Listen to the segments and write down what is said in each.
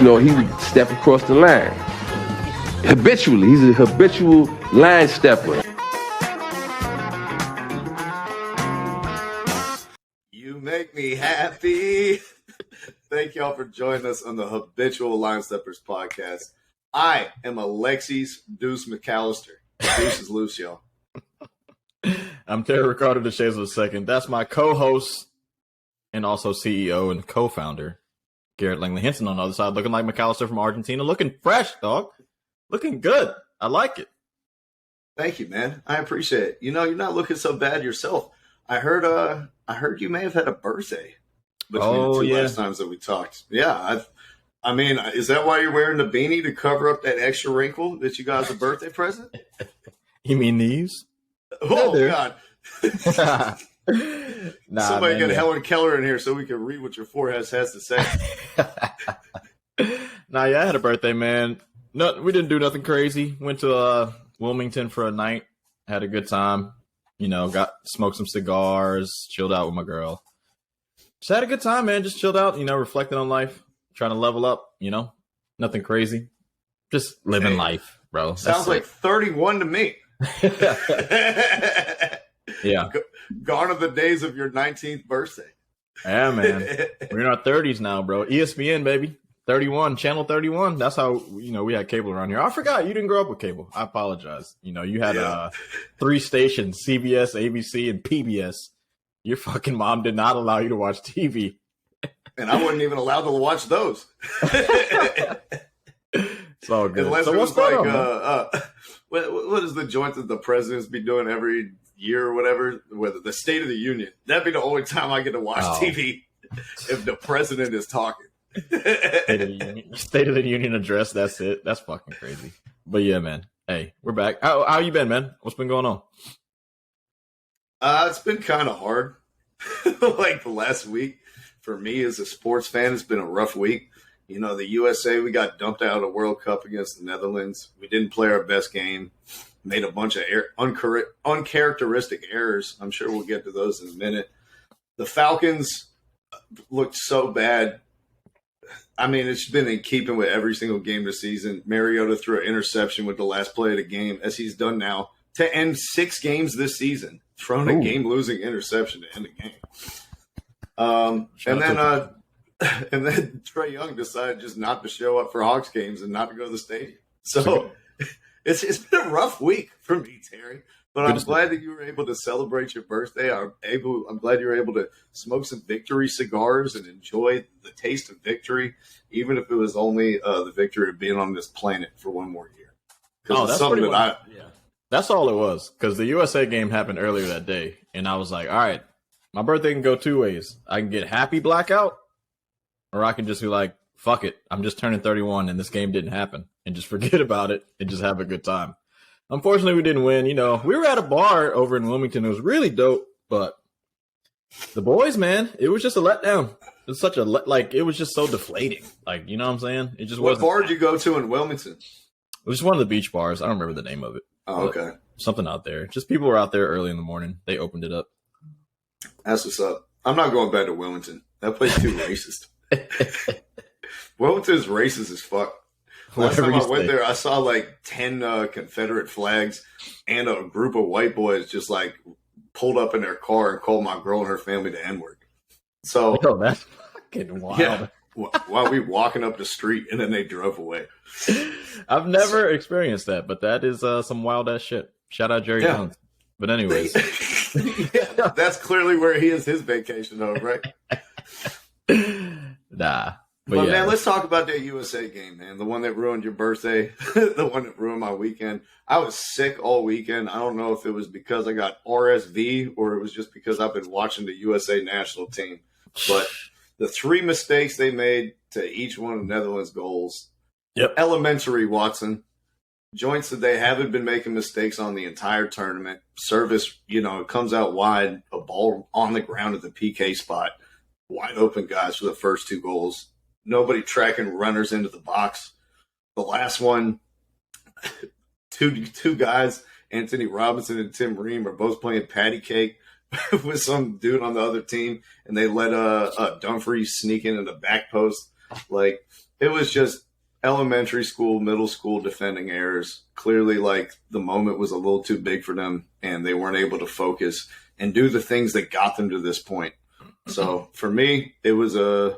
he would step across the line. Habitually, he's a habitual line stepper. You make me happy. Thank y'all for joining us on the Habitual Line Steppers podcast. I am Alexis Deuce McAllister. Deuce is loose, y'all. I'm Terry Ricardo DeShays II. That's my co-host and also CEO and co-founder, Garrett Langley Henson on the other side, looking like McAllister from Argentina. Looking fresh, dog. Looking good. I like it. Thank you, man. I appreciate it. You're not looking so bad yourself. I heard you may have had a birthday between the two last times that we talked. Yeah, I mean, is that why you're wearing the beanie, to cover up that extra wrinkle that you got as a birthday present? You mean these? Oh, God. Somebody man, get Helen Keller in here so we can read what your forehead has to say. I had a birthday, man. No, we didn't do nothing crazy. Went to Wilmington for a night. Had a good time. Smoked some cigars, chilled out with my girl. Just had a good time, man. Just chilled out, reflecting on life, trying to level up, nothing crazy. Just living life, bro. Sounds like 31 to me. Yeah. Gone are the days of your 19th birthday. Yeah, man. We're in our 30s now, bro. ESPN, baby. 31, channel 31. That's how, we had cable around here. I forgot you didn't grow up with cable. I apologize. You had 3 stations, CBS, ABC, and PBS. Your fucking mom did not allow you to watch TV. And I wasn't even allowed to watch those. It's all good. Unless so it what's was like, going on, what is the joint that the presidents be doing every year or whatever? Whether the State of the Union. That'd be the only time I get to watch TV if the president is talking. State of the Union address. That's it. That's fucking crazy. But yeah, man. Hey, we're back. How you been, man? What's been going on? It's been kind of hard. Like the last week for me as a sports fan, it's been a rough week. The USA, we got dumped out of the World Cup against the Netherlands. We didn't play our best game. Made a bunch of uncharacteristic errors. I'm sure we'll get to those in a minute. The Falcons looked so bad. I mean, it's been in keeping with every single game this season. Mariota threw an interception with the last play of the game, as he's done now, to end 6 games this season. Thrown a game-losing interception to end the game. And then Trey Young decided just not to show up for Hawks games and not to go to the stadium. So it's been a rough week for me, Terry. But I'm glad that you were able to celebrate your birthday. I'm glad you were able to smoke some victory cigars and enjoy the taste of victory, even if it was only the victory of being on this planet for one more year. That's something that that's all it was. Because the USA game happened earlier that day, and I was like, all right, my birthday can go 2 ways. I can get happy blackout, or I can just be like, fuck it, I'm just turning 31 and this game didn't happen, and just forget about it and just have a good time. Unfortunately, we didn't win. We were at a bar over in Wilmington. It was really dope, but the boys, man, it was just a letdown. It was it was just so deflating. Like, you know what I'm saying? It just wasn't. What bar did you go to in Wilmington? It was one of the beach bars. I don't remember the name of it. Oh, okay. Something out there. Just people were out there early in the morning. They opened it up. That's what's up. I'm not going back to Wilmington. That place is too racist. Wilmington is racist as fuck. Last time I went there, I saw like 10 Confederate flags and a group of white boys just like pulled up in their car and called my girl and her family the N-word. So that's fucking wild. Yeah, while we walking up the street, and then they drove away. I've never experienced that, but that is some wild ass shit. Shout out Jerry Jones. But anyways, that's clearly where he is his vacation, though, right? Nah. But man, let's talk about that USA game, man. The one that ruined your birthday, the one that ruined my weekend. I was sick all weekend. I don't know if it was because I got RSV or it was just because I've been watching the USA national team. But the 3 mistakes they made to each one of the Netherlands goals, elementary, Watson. Joints that they haven't been making mistakes on the entire tournament. Service, it comes out wide, a ball on the ground at the PK spot. Wide open guys for the first 2 goals. Nobody tracking runners into the box. The last one, two guys, Anthony Robinson and Tim Ream, are both playing patty cake with some dude on the other team, and they let Dumfries sneak in the back post. Like, it was just elementary school, middle school defending errors. Clearly, like, the moment was a little too big for them, and they weren't able to focus and do the things that got them to this point. So for me, it was a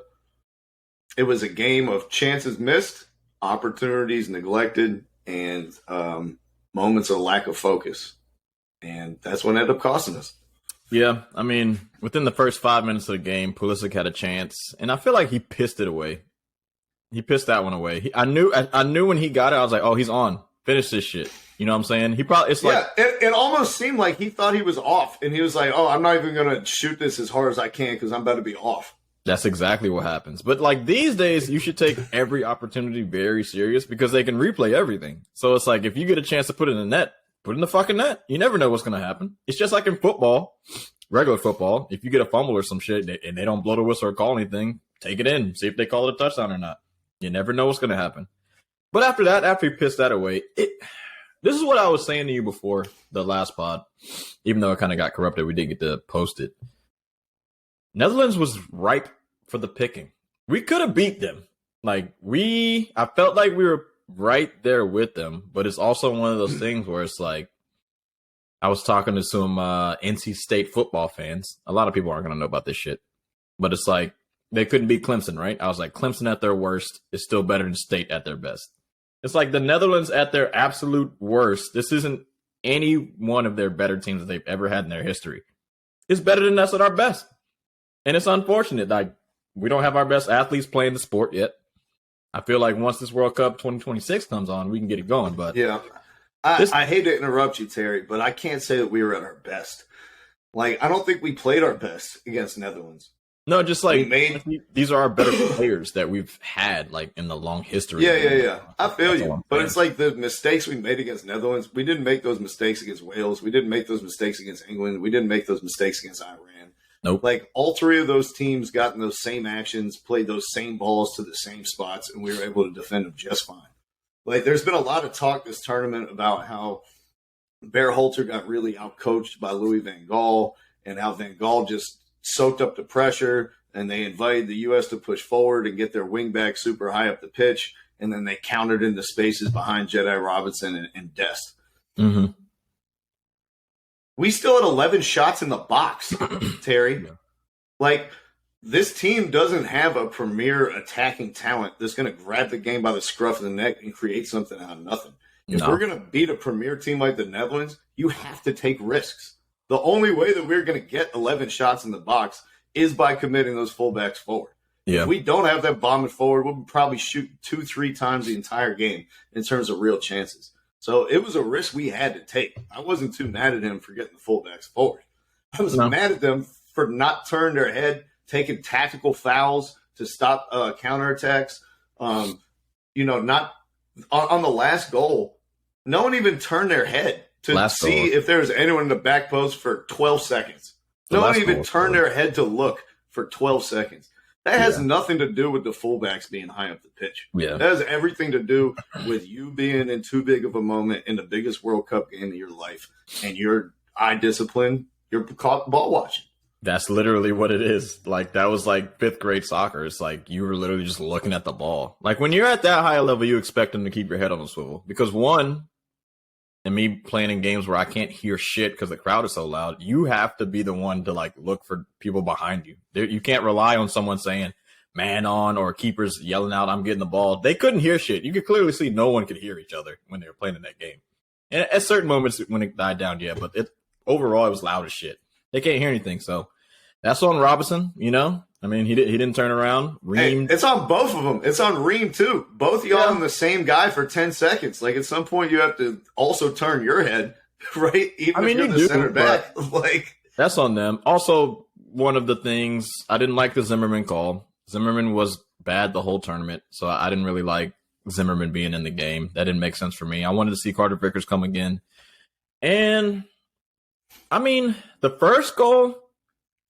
game of chances missed, opportunities neglected, and moments of lack of focus. And that's what ended up costing us. Yeah, I mean, within the first 5 minutes of the game, Pulisic had a chance, and I feel like he pissed it away. He pissed that one away. I knew when he got it, I was like, oh, he's on. Finish this shit. You know what I'm saying? It almost seemed like he thought he was off, and he was like, oh, I'm not even going to shoot this as hard as I can because I'm about to be off. That's exactly what happens. But like these days, you should take every opportunity very serious because they can replay everything. So it's like if you get a chance to put it in the net, put it in the fucking net. You never know what's going to happen. It's just like in football, regular football. If you get a fumble or some shit and they don't blow the whistle or call anything, take it in. See if they call it a touchdown or not. You never know what's going to happen. But after that, after he pissed that away, this is what I was saying to you before the last pod. Even though it kind of got corrupted, we didn't get to post it. Netherlands was ripe for the picking. We could have beat them. I felt like we were right there with them, but it's also one of those things where it's like, I was talking to some NC State football fans. A lot of people aren't going to know about this shit, but it's like, they couldn't beat Clemson, right? I was like, Clemson at their worst is still better than State at their best. It's like the Netherlands at their absolute worst. This isn't any one of their better teams that they've ever had in their history. It's better than us at our best. And it's unfortunate. Like, we don't have our best athletes playing the sport yet. I feel like once this World Cup 2026 comes on, we can get it going. But yeah, I hate to interrupt you, Terry, but I can't say that we were at our best. Like, I don't think we played our best against Netherlands. No, just like these are our better players that we've had like in the long history. Yeah. I feel you. But it's like the mistakes we made against Netherlands, we didn't make those mistakes against Wales. We didn't make those mistakes against England. We didn't make those mistakes against Iran. Nope. Like, all three of those teams got in those same actions, played those same balls to the same spots, and we were able to defend them just fine. Like, there's been a lot of talk this tournament about how Bear Holter got really outcoached by Louis van Gaal and how Van Gaal just soaked up the pressure, and they invited the U.S. to push forward and get their wingback super high up the pitch, and then they countered into spaces behind Jedi Robinson and Dest. Mm-hmm. We still had 11 shots in the box, Terry. Yeah. Like, this team doesn't have a premier attacking talent that's going to grab the game by the scruff of the neck and create something out of nothing. If we're going to beat a premier team like the Netherlands, you have to take risks. The only way that we're going to get 11 shots in the box is by committing those fullbacks forward. Yeah. If we don't have that bombing forward, we'll probably shoot 2-3 times the entire game in terms of real chances. So it was a risk we had to take. I wasn't too mad at him for getting the fullbacks forward. I was mad at them for not turning their head, taking tactical fouls to stop counterattacks. Not on the last goal, no one even turned their head to see if there was anyone in the back post for 12 seconds. No one even turned their head to look for 12 seconds. That has nothing to do with the fullbacks being high up the pitch. Yeah. That has everything to do with you being in too big of a moment in the biggest World Cup game of your life, and your eye discipline, you're caught ball watching. That's literally what it is. Like, that was like 5th grade soccer. It's like you were literally just looking at the ball. Like, when you're at that high level, you expect them to keep your head on a swivel. Because one, and me playing in games where I can't hear shit because the crowd is so loud, you have to be the one to like look for people behind you. You can't rely on someone saying man on or keepers yelling out, I'm getting the ball. They couldn't hear shit. You could clearly see no one could hear each other when they were playing in that game. And at certain moments when it died down, yeah, but overall it was loud as shit. They can't hear anything. So that's on Robinson, you know? I mean, he didn't turn around. Ream. Hey, it's on both of them. It's on Ream, too. Both y'all on the same guy for 10 seconds. Like, at some point, you have to also turn your head, right? Even if you're the center back. Like, that's on them. Also, one of the things, I didn't like the Zimmerman call. Zimmerman was bad the whole tournament, so I didn't really like Zimmerman being in the game. That didn't make sense for me. I wanted to see Carter Vickers come again. And, I mean, the first goal,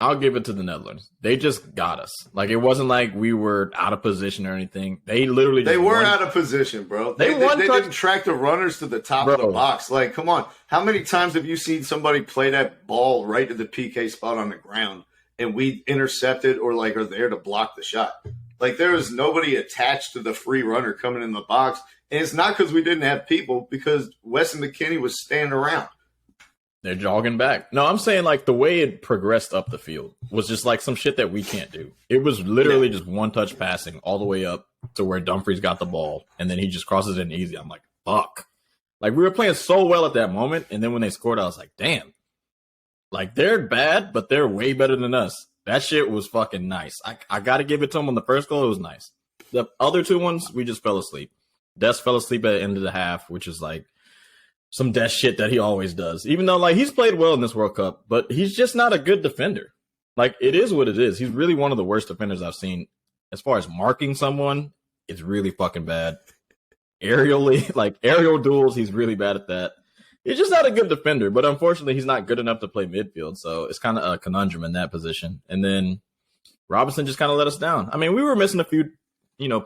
I'll give it to the Netherlands. They just got us. Like, it wasn't like we were out of position or anything. They literally just were out of position, bro. They didn't track the runners to the top of the box. Like, come on. How many times have you seen somebody play that ball right to the PK spot on the ground and we intercepted or like are there to block the shot? Like, there was nobody attached to the free runner coming in the box. And it's not because we didn't have people, because Weston McKinney was standing around. They're jogging back. No, I'm saying like the way it progressed up the field was just like some shit that we can't do. It was literally just one touch passing all the way up to where Dumfries got the ball, and then he just crosses it in easy. I'm like, fuck. Like, we were playing so well at that moment, and then when they scored, I was like, damn. Like, they're bad, but they're way better than us. That shit was fucking nice. I got to give it to him on the first goal. It was nice. The other two ones, we just fell asleep. Des fell asleep at the end of the half, which is like some Des shit that he always does. Even though, like, he's played well in this World Cup, but he's just not a good defender. Like, it is what it is. He's really one of the worst defenders I've seen. As far as marking someone, it's really fucking bad. Aerially, like, aerial duels, he's really bad at that. He's just not a good defender, but unfortunately, he's not good enough to play midfield, so it's kind of a conundrum in that position. And then Robinson just kind of let us down. I mean, we were missing a few,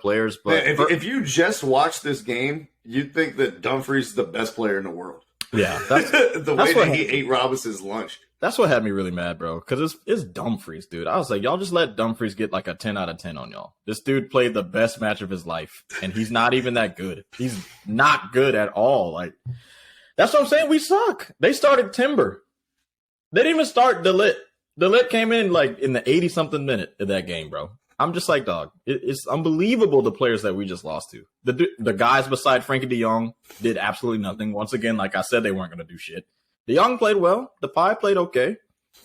players, but if you just watch this game, you'd think that Dumfries is the best player in the world. Yeah, that's the way that he ate Robinson's lunch. That's what had me really mad, bro, because it's Dumfries, dude. I was like, y'all just let Dumfries get like a 10 out of 10 on y'all. This dude played the best match of his life, and he's not even that good. He's not good at all. Like, that's what I'm saying. We suck. They started Timber. They didn't even start DeLitt. DeLitt came in like in the 80-something minute of that game, bro. I'm just like, dog, it's unbelievable the players that we just lost to. The guys beside Frankie de Jong did absolutely nothing. Once again, like I said, they weren't going to do shit. De Jong played well. Depay played okay.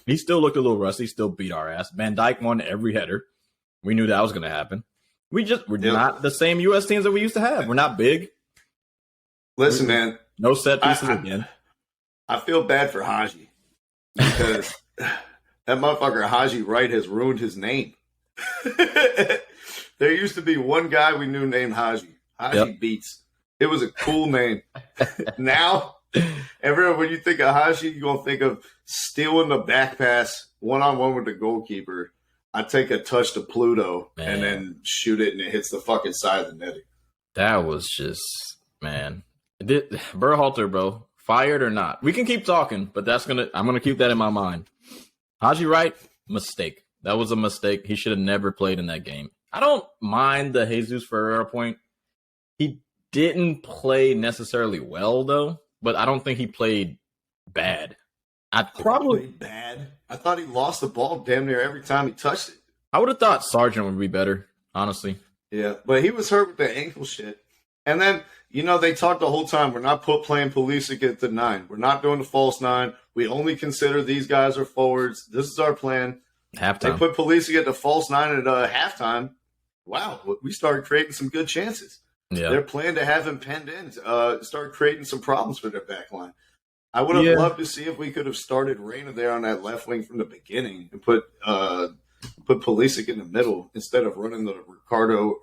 He still looked a little rusty, still beat our ass. Van Dijk won every header. We knew that was going to happen. We're not the same U.S. teams that we used to have. We're not big. Listen, man. No set pieces again. I feel bad for Haji because that motherfucker Haji Wright has ruined his name. There used to be one guy we knew named Haji. Haji Beats. It was a cool name. Now, everyone, when you think of Haji, you're going to think of stealing the back pass one-on-one with the goalkeeper. I take a touch to Pluto and then shoot it, and it hits the fucking side of the netting. That was just, man. Berhalter, bro. Fired or not? We can keep talking, but I'm gonna keep that in my mind. Haji Wright, mistake. That was a mistake. He should have never played in that game. I don't mind the Jesus Ferreira point. He didn't play necessarily well, though, but I don't think he played bad. I thought he lost the ball damn near every time he touched it. I would have thought Sargent would be better, honestly. Yeah, but he was hurt with the ankle shit. And then, they talked the whole time, we're not playing Pulisic at the 9. We're not doing the false 9. We only consider these guys are forwards. This is our plan. Halftime. They put Pulisic at the false 9 at halftime. Wow, we started creating some good chances. Yeah. Their plan to have him penned in started creating some problems for their back line. I would have loved to see if we could have started Reyna there on that left wing from the beginning and put Pulisic in the middle instead of running the Ricardo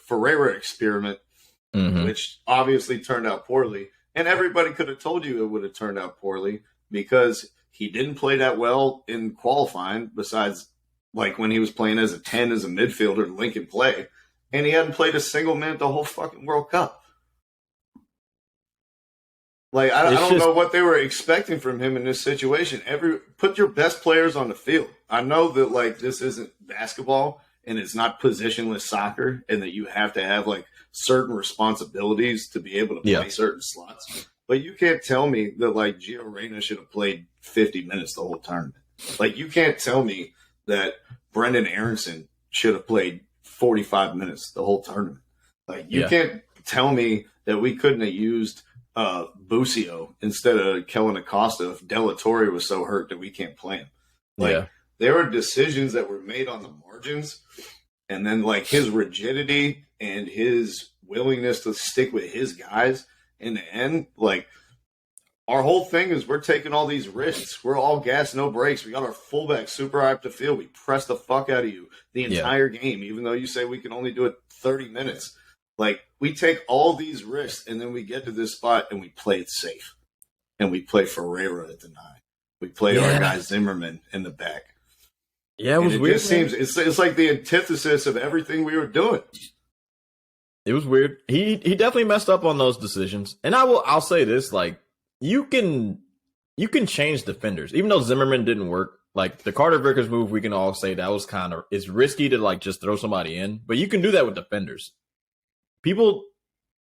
Ferreira experiment, which obviously turned out poorly. And everybody could have told you it would have turned out poorly because he didn't play that well in qualifying, besides like when he was playing as a 10 as a midfielder, Lincoln play, and he hadn't played a single minute the whole fucking World Cup. Like, I don't know what they were expecting from him in this situation. Put your best players on the field. I know that, like, this isn't basketball and it's not positionless soccer and that you have to have, like, certain responsibilities to be able to play certain slots. But you can't tell me that, like, Gio Reyna should have played 50 minutes the whole tournament. Like, you can't tell me that Brendan Aronson should have played 45 minutes the whole tournament. Like, you can't tell me that we couldn't have used Busio instead of Kellen Acosta if De La Torre was so hurt that we can't play him. Like, there were decisions that were made on the margins, and then, like, his rigidity and his willingness to stick with his guys in the end, like, our whole thing is we're taking all these risks. We're all gas, no brakes. We got our fullback super hyped to field. We press the fuck out of you the entire game, even though you say we can only do it 30 minutes. Like, we take all these risks, and then we get to this spot, and we play it safe. And we play Ferreira at the 9. We play our guy Zimmerman in the back. Yeah, it was weird. It's like the antithesis of everything we were doing. It was weird. He definitely messed up on those decisions. And I'll say this, like, you can change defenders. Even though Zimmerman didn't work, Like the Carter Vickers move, we can all say that was it's risky to like just throw somebody in, but you can do that with defenders. People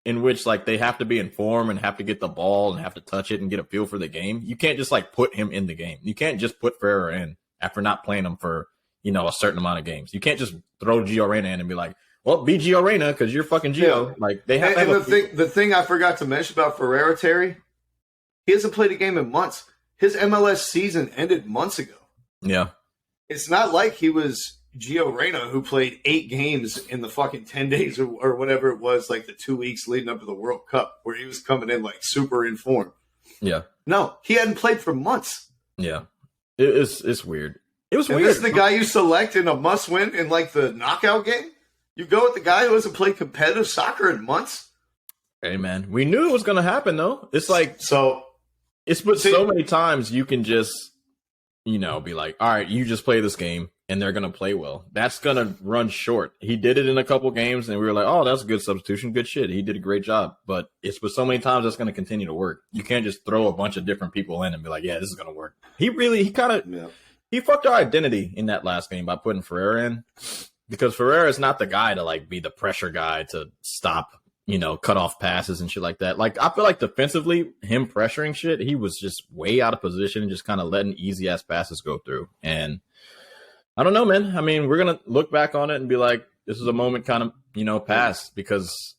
in which like they have to be in form and have to get the ball and have to touch it and get a feel for the game. You can't just like put him in the game. You can't just put Ferrer in after not playing him for, a certain amount of games. You can't just throw Gio Reyna in and be like, well, be Gio Reyna because you're fucking Gio. Yeah. Like they have to have the thing I forgot to mention about Ferreira, Terry, he hasn't played a game in months. His MLS season ended months ago. Yeah. It's not like he was Gio Reyna who played 8 games in the fucking 10 days or whatever it was, like the 2 weeks leading up to the World Cup, where he was coming in like super in form. Yeah. No, he hadn't played for months. Yeah. It's weird. It was weird. This is the guy you select in a must-win in like the knockout game? You go with the guy who hasn't played competitive soccer in months? Hey, man. We knew it was going to happen, though. It's like so many times you can just, be like, all right, you just play this game, and they're going to play well. That's going to run short. He did it in a couple games, and we were like, oh, that's a good substitution. Good shit. He did a great job. But it's with so many times that's going to continue to work. You can't just throw a bunch of different people in and be like, yeah, this is going to work. He fucked our identity in that last game by putting Ferreira in, because Ferreira is not the guy to like be the pressure guy to stop, cut off passes and shit like that. Like I feel like defensively, him pressuring shit, he was just way out of position and just kind of letting easy ass passes go through. And I don't know, man. I mean, we're gonna look back on it and be like, this is a moment kind of, past, because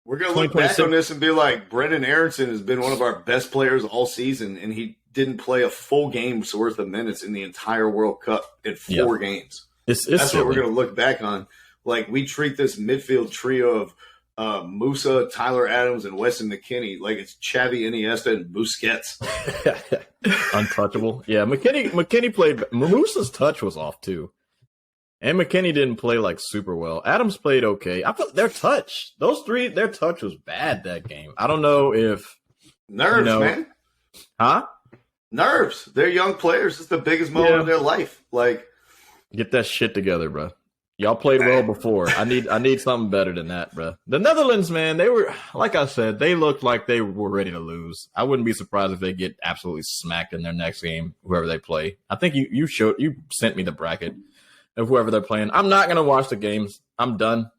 we're gonna look back on this and be like, Brendan Aronson has been one of our best players all season, and he didn't play a full game's worth of minutes in the entire World Cup in 4 games. That's what we're going to look back on. Like, we treat this midfield trio of Musa, Tyler Adams, and Weston McKennie like it's Xavi, Iniesta, and Busquets. Untouchable. Yeah, McKennie played. Musa's touch was off, too. And McKennie didn't play, like, super well. Adams played okay. I felt their touch. Those three, their touch was bad that game. I don't know if... Nerves, man. Huh? Nerves. They're young players. It's the biggest moment of their life. Like, get that shit together, bro. Y'all played well before. I need something better than that, bro. The Netherlands, man, they were, like I said, they looked like they were ready to lose. I wouldn't be surprised if they get absolutely smacked in their next game, whoever they play. I think you sent me the bracket of whoever they're playing. I'm not gonna watch the games. I'm done.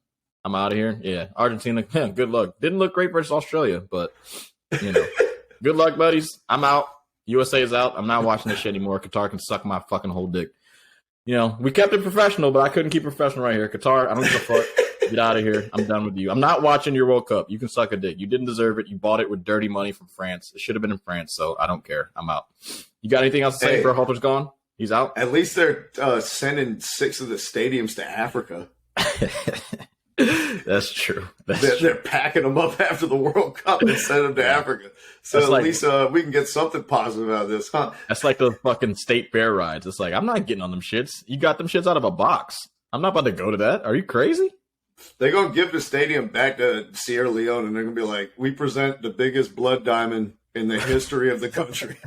I'm out of here. Yeah, Argentina. Good luck. Didn't look great versus Australia, but good luck, buddies. I'm out. USA is out. I'm not watching this shit anymore. Qatar can suck my fucking whole dick. We kept it professional, but I couldn't keep professional right here. Qatar, I don't give a fuck. Get out of here. I'm done with you. I'm not watching your World Cup. You can suck a dick. You didn't deserve it. You bought it with dirty money from France. It should have been in France, so I don't care. I'm out. You got anything else to say? Berhalter's gone? He's out? At least they're sending 6 of the stadiums to Africa. That's true. They're packing them up after the World Cup and sending them to Africa. So at least we can get something positive out of this, huh? That's like those fucking state fair rides. It's like, I'm not getting on them shits. You got them shits out of a box. I'm not about to go to that. Are you crazy? They're going to give the stadium back to Sierra Leone, and they're going to be like, we present the biggest blood diamond in the history of the country.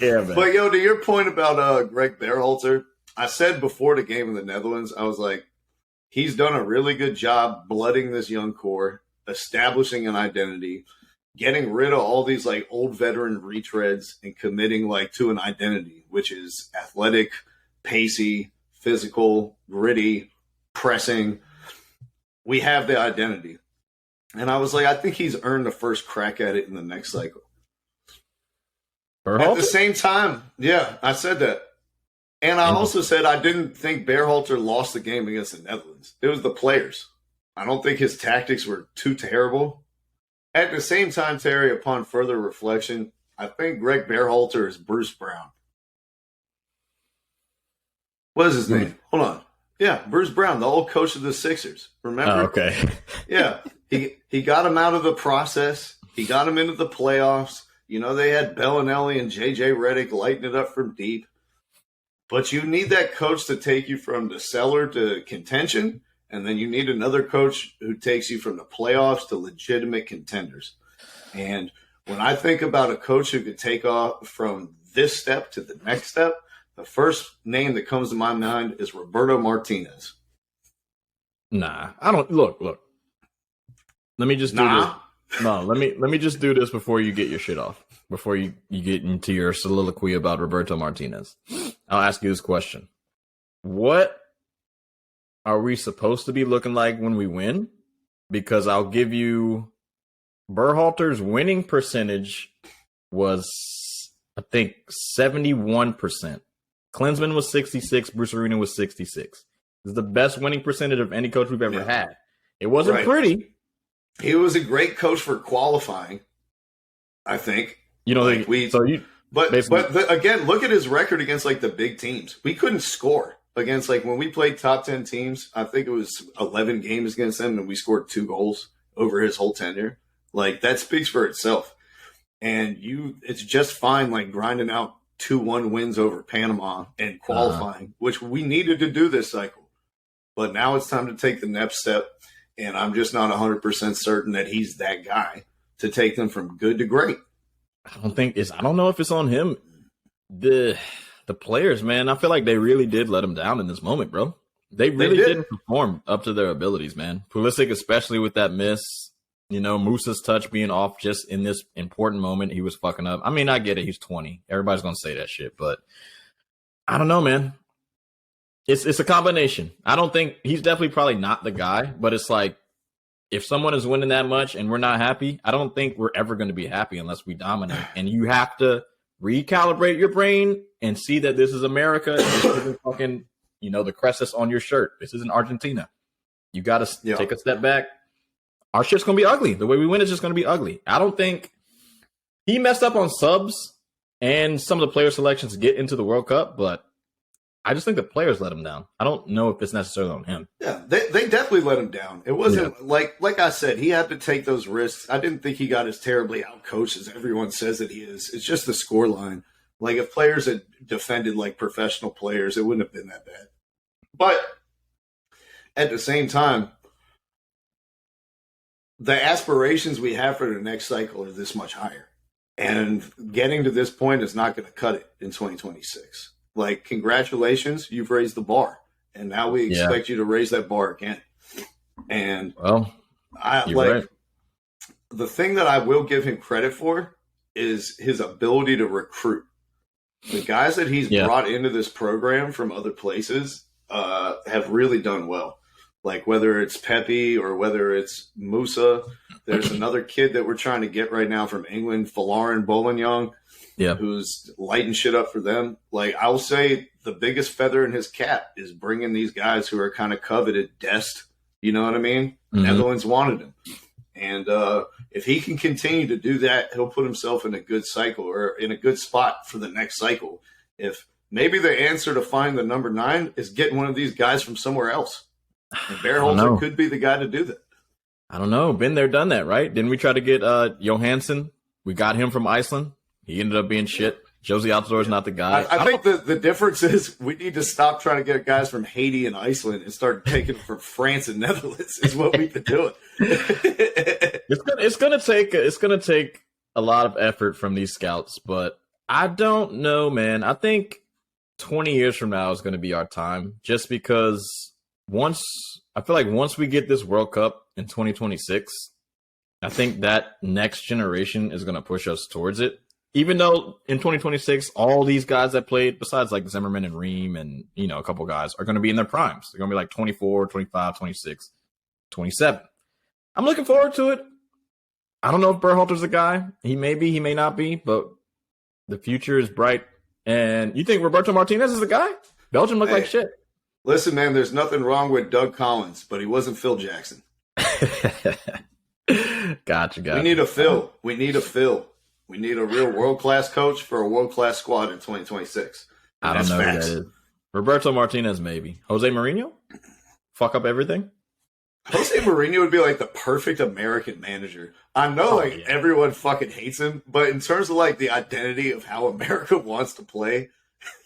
Yeah, man. But, to your point about Greg Berhalter, I said before the game in the Netherlands, I was like, he's done a really good job blooding this young core, establishing an identity, getting rid of all these like old veteran retreads and committing like to an identity, which is athletic, pacey, physical, gritty, pressing. We have the identity. And I was like, I think he's earned the first crack at it in the next cycle. Berhalter? At the same time, yeah, I said that. And I also said I didn't think Berhalter lost the game against the Netherlands. It was the players. I don't think his tactics were too terrible. At the same time, Terry, upon further reflection, I think Greg Berhalter is Bruce Brown. What is his name? Hold on. Yeah, Bruce Brown, the old coach of the Sixers. Remember? Oh, okay. Yeah. He got him out of the process. He got him into the playoffs. They had Bellinelli and J.J. Redick lighting it up from deep. But you need that coach to take you from the cellar to contention, and then you need another coach who takes you from the playoffs to legitimate contenders. And when I think about a coach who could take off from this step to the next step, the first name that comes to my mind is Roberto Martinez. Nah, I don't. Look. Let me just do this. No, let me just do this before you get your shit off. Before you get into your soliloquy about Roberto Martinez. I'll ask you this question. What are we supposed to be looking like when we win? Because I'll give you Berhalter's winning percentage was, I think, 71%. Klinsmann was 66. Bruce Arena was 66. This is the best winning percentage of any coach we've ever had. It wasn't pretty. He was a great coach for qualifying, I think. You know, again, look at his record against like the big teams. We couldn't score against like when we played top 10 teams. I think it was 11 games against them, and we scored 2 goals over his whole tenure. Like that speaks for itself. And it's just fine, like grinding out 2-1 wins over Panama and qualifying, which we needed to do this cycle. But now it's time to take the next step. And I'm just not 100% certain that he's that guy to take them from good to great. I don't know if it's on him. The players, man, I feel like they really did let him down in this moment, bro. They really didn't perform up to their abilities, man. Pulisic, especially with that miss, you know, Musa's touch being off just in this important moment, he was fucking up. I mean, I get it. He's 20. Everybody's going to say that shit, but I don't know, man. It's a combination. I don't think he's definitely probably not the guy, but it's like if someone is winning that much and we're not happy, I don't think we're ever going to be happy unless we dominate. And you have to recalibrate your brain and see that this is America. This isn't fucking, you know, the crescent on your shirt. This isn't Argentina. You got to take a step back. Our shit's going to be ugly. The way we win is just going to be ugly. I don't think he messed up on subs and some of the player selections to get into the World Cup, but I just think the players let him down. I don't know if it's necessarily on him. Yeah, they definitely let him down. It wasn't like I said, he had to take those risks. I didn't think he got as terribly outcoached as everyone says that he is. It's just the score line. Like if players had defended like professional players, it wouldn't have been that bad. But at the same time, the aspirations we have for the next cycle are this much higher. And getting to this point is not going to cut it in 2026. Like, congratulations, you've raised the bar. And now we expect you to raise that bar again. And the thing that I will give him credit for is his ability to recruit. The guys that he's brought into this program from other places have really done well. Like whether it's Pepe or whether it's Musa, there's another kid that we're trying to get right now from England, Folarin Bologna, who's lighting shit up for them. Like I'll say the biggest feather in his cap is bringing these guys who are kind of coveted. Dest, you know what I mean? Mm-hmm. Netherlands wanted him. And if he can continue to do that, he'll put himself in a good cycle or in a good spot for the next cycle. If maybe the answer to find the number 9 is getting one of these guys from somewhere else. And Berhalter could be the guy to do that. I don't know. Been there, done that, right? Didn't we try to get Johansson? We got him from Iceland. He ended up being shit. Josie Altidore is not the guy. I think the difference is we need to stop trying to get guys from Haiti and Iceland and start taking them from France and Netherlands is what we've been doing. It's gonna take a lot of effort from these scouts, but I don't know, man. I think 20 years from now is going to be our time, just because once we get this World Cup in 2026, I think that next generation is going to push us towards it. Even though in 2026, all these guys that played, besides like Zimmerman and Ream and, you know, a couple guys, are going to be in their primes. They're going to be like 24, 25, 26, 27. I'm looking forward to it. I don't know if Berhalter's a guy. He may be, he may not be, but the future is bright. And you think Roberto Martinez is a guy? Belgium looked like shit. Listen, man, there's nothing wrong with Doug Collins, but he wasn't Phil Jackson. Gotcha. We need a Phil. We need a real world-class coach for a world-class squad in 2026. I don't know who that is. Roberto Martinez, maybe. Jose Mourinho? Fuck up everything? Jose Mourinho would be like the perfect American manager. I know everyone fucking hates him, but in terms of like the identity of how America wants to play,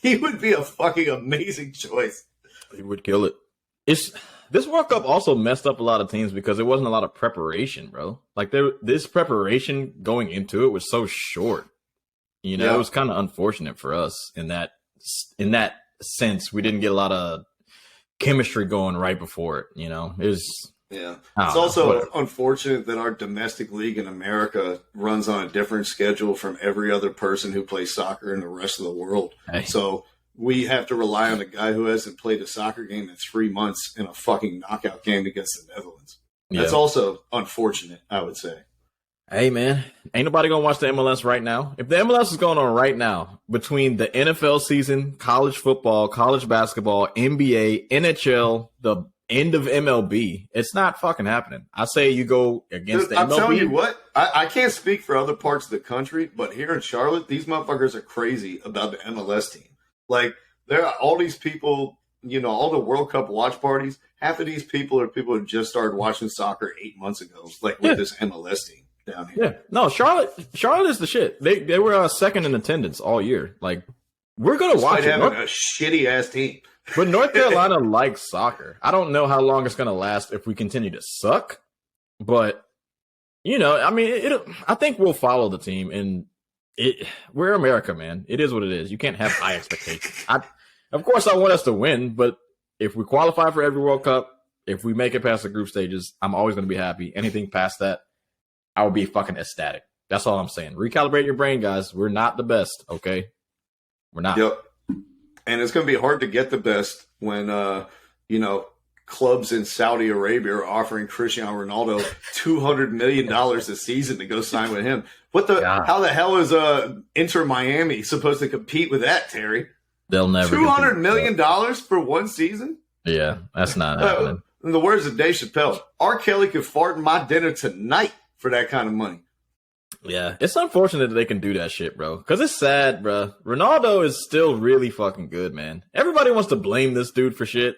he would be a fucking amazing choice. He would kill it. This World Cup also messed up a lot of teams because there wasn't a lot of preparation, bro. Like this preparation going into it was so short. You know, it was kind of unfortunate for us in that sense. We didn't get a lot of chemistry going right before it. You know, Yeah. It's also unfortunate that our domestic league in America runs on a different schedule from every other person who plays soccer in the rest of the world. Hey. So we have to rely on a guy who hasn't played a soccer game in 3 months in a fucking knockout game against the Netherlands. That's also unfortunate, I would say. Hey, man, ain't nobody going to watch the MLS right now. If the MLS is going on right now, between the NFL season, college football, college basketball, NBA, NHL, the end of MLB, it's not fucking happening. I say you go against the MLB. I'm telling you what, I can't speak for other parts of the country, but here in Charlotte, these motherfuckers are crazy about the MLS team. Like, there are all these people, you know, all the World Cup watch parties. Half of these people are people who just started watching soccer 8 months ago, like with this MLS team down here. Yeah, no, Charlotte is the shit. They were second in attendance all year. Like, we're gonna watch it. Having a shitty ass team, but North Carolina likes soccer. I don't know how long it's gonna last if we continue to suck, but you know, I mean, I think we'll follow the team, and we're America, man. It is what it is. You can't have high expectations. Of course, I want us to win, but if we qualify for every World Cup, if we make it past the group stages, I'm always going to be happy. Anything past that, I will be fucking ecstatic. That's all I'm saying. Recalibrate your brain, guys. We're not the best, okay? We're not. Yep. And it's going to be hard to get the best when, you know, clubs in Saudi Arabia are offering Cristiano Ronaldo $200 million a season to go sign with him. How the hell is Inter Miami supposed to compete with that, Terry? They'll never. $200 million for one season? Yeah, that's not happening. In the words of Dave Chappelle, R. Kelly could fart in my dinner tonight for that kind of money. Yeah, it's unfortunate that they can do that shit, bro. Because it's sad, bro. Ronaldo is still really fucking good, man. Everybody wants to blame this dude for shit.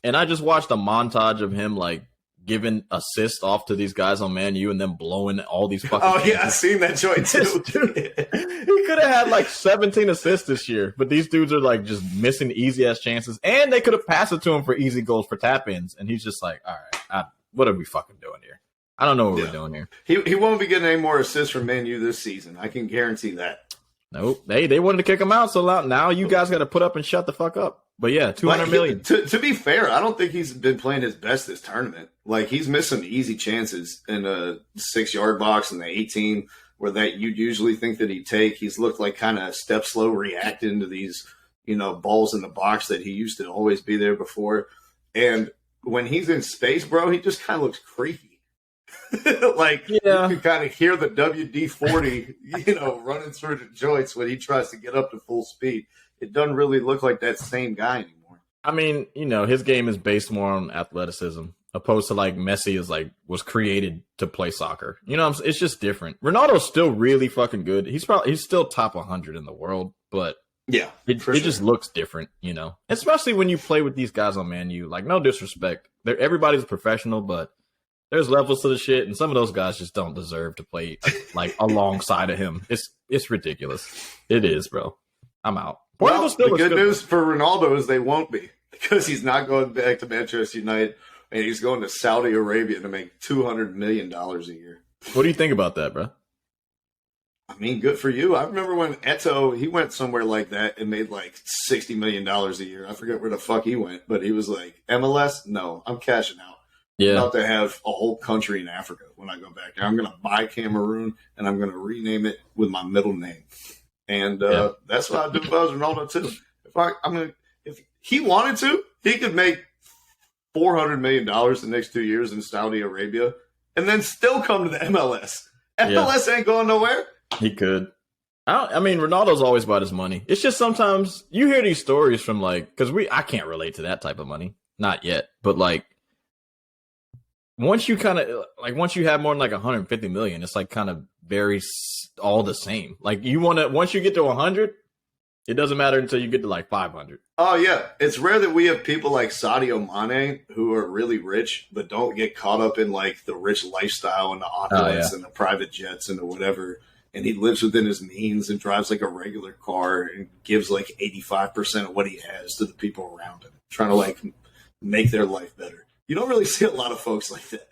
And I just watched a montage of him, like, giving assists off to these guys on Man U and then blowing all these fucking games. Yeah, I seen that joint too. He could have had like 17 assists this year, but these dudes are like just missing easy ass chances, and they could have passed it to him for easy goals for tap ins, and he's just like, all right, what are we fucking doing here? I don't know what we're doing here. He won't be getting any more assists from Man U this season. I can guarantee that. Nope. They wanted to kick him out, so now you guys got to put up and shut the fuck up. But yeah, $200 million. To be fair, I don't think he's been playing his best this tournament. Like, he's missed some easy chances in the 6-yard box and the 18 where that you'd usually think that he'd take. He's looked like kind of step slow reacting to these, you know, balls in the box that he used to always be there before. And when he's in space, bro, he just kind of looks creaky. Like, you can kind of hear the WD-40, you know, running through the joints when he tries to get up to full speed. It doesn't really look like that same guy anymore. I mean, you know, his game is based more on athleticism, opposed to like Messi was created to play soccer. You know, it's just different. Ronaldo's still really fucking good. He's still top 100 in the world, but yeah, it just looks different, you know. Especially when you play with these guys on Man U. Like, no disrespect, everybody's a professional, but there's levels to the shit, and some of those guys just don't deserve to play like alongside of him. It's ridiculous. It is, bro. I'm out. Well, the good news for Ronaldo is they won't be, because he's not going back to Manchester United, and he's going to Saudi Arabia to make $200 million a year. What do you think about that, bro? I mean, good for you. I remember when Eto'o, he went somewhere like that and made like $60 million a year. I forget where the fuck he went, but he was like, MLS? No, I'm cashing out. Yeah. I'm about to have a whole country in Africa when I go back there. I'm going to buy Cameroon, and I'm going to rename it with my middle name. And that's what I'd do if I was Ronaldo too. If he wanted to, he could make $400 million the next 2 years in Saudi Arabia, and then still come to the MLS. MLS ain't going nowhere. He could. I mean, Ronaldo's always about his money. It's just sometimes you hear these stories from because I can't relate to that type of money, not yet. But like, once you have more than like 150 million, it's like kind of very all the same. Like, once you get to 100, it doesn't matter until you get to like 500. Oh yeah. It's rare that we have people like Sadio Mane who are really rich, but don't get caught up in like the rich lifestyle and the opulence and the private jets and the whatever. And he lives within his means and drives like a regular car and gives like 85% of what he has to the people around him, trying to like make their life better. You don't really see a lot of folks like that.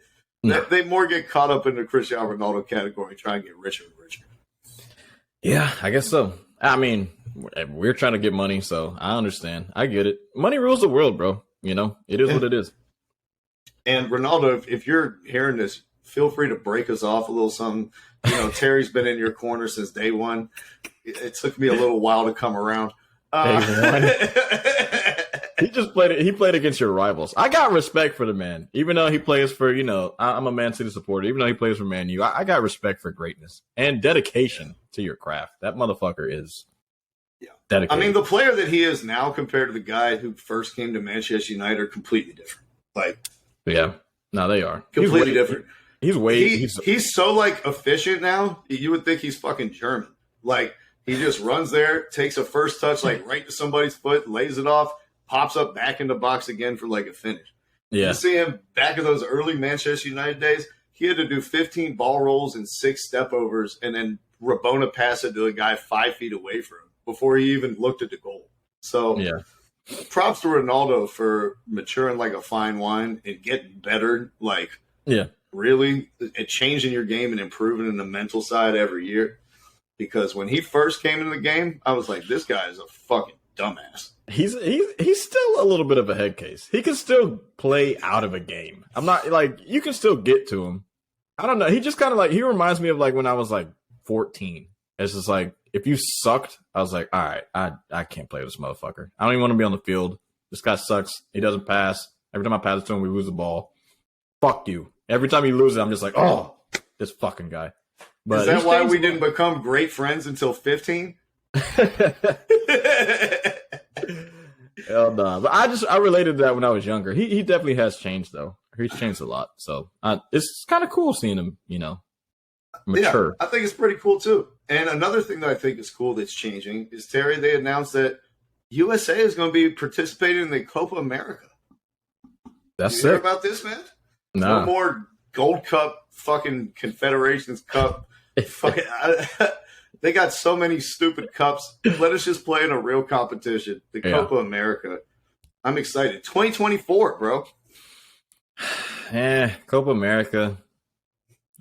No. They more get caught up in the Cristiano Ronaldo category, trying to get richer and richer. Yeah, I guess so. I mean, we're trying to get money, so I understand. I get it. Money rules the world, bro. You know, it is what it is. And Ronaldo, if you're hearing this, feel free to break us off a little something. Terry's been in your corner since day one. It took me a little while to come around. He just played it. He played against your rivals. I got respect for the man, even though he plays for. I'm a Man City supporter. Even though he plays for Man U, I got respect for greatness and dedication to your craft. That motherfucker is. Yeah, dedicated. I mean, the player that he is now compared to the guy who first came to Manchester United are completely different. Yeah, no, they are completely different. He's so efficient now. You would think he's fucking German. He just runs there, takes a first touch right to somebody's foot, lays it off, pops up back in the box again for a finish. Yeah. You see him back in those early Manchester United days. He had to do 15 ball rolls and 6 step overs, and then Rabona pass it to a guy 5 feet away from him before he even looked at the goal. So yeah. Props to Ronaldo for maturing like a fine wine and getting better. Really, and changing your game and improving in the mental side every year. Because when he first came into the game, I was like, this guy is a fucking dumbass. He's still a little bit of a head case. He can still play out of a game. I'm not you can still get to him. I don't know. He just kind of he reminds me of when I was 14. It's just if you sucked, I was like, all right, I can't play with this motherfucker. I don't even want to be on the field. This guy sucks. He doesn't pass. Every time I pass it to him, we lose the ball. Fuck you. Every time he loses, I'm just like, oh, this fucking guy. But is that why we didn't become great friends until 15? Hell no. But I related to that when I was younger. He definitely has changed though. He's changed a lot. So it's kind of cool seeing him, mature. Yeah, I think it's pretty cool too. And another thing that I think is cool that's changing is, Terry, they announced that USA is going to be participating in the Copa America. That's you hear sick. About this, man? Nah. No more Gold Cup, fucking Confederations Cup. They got so many stupid cups. Let us just play in a real competition. The Copa America. I'm excited. 2024, bro. Copa America.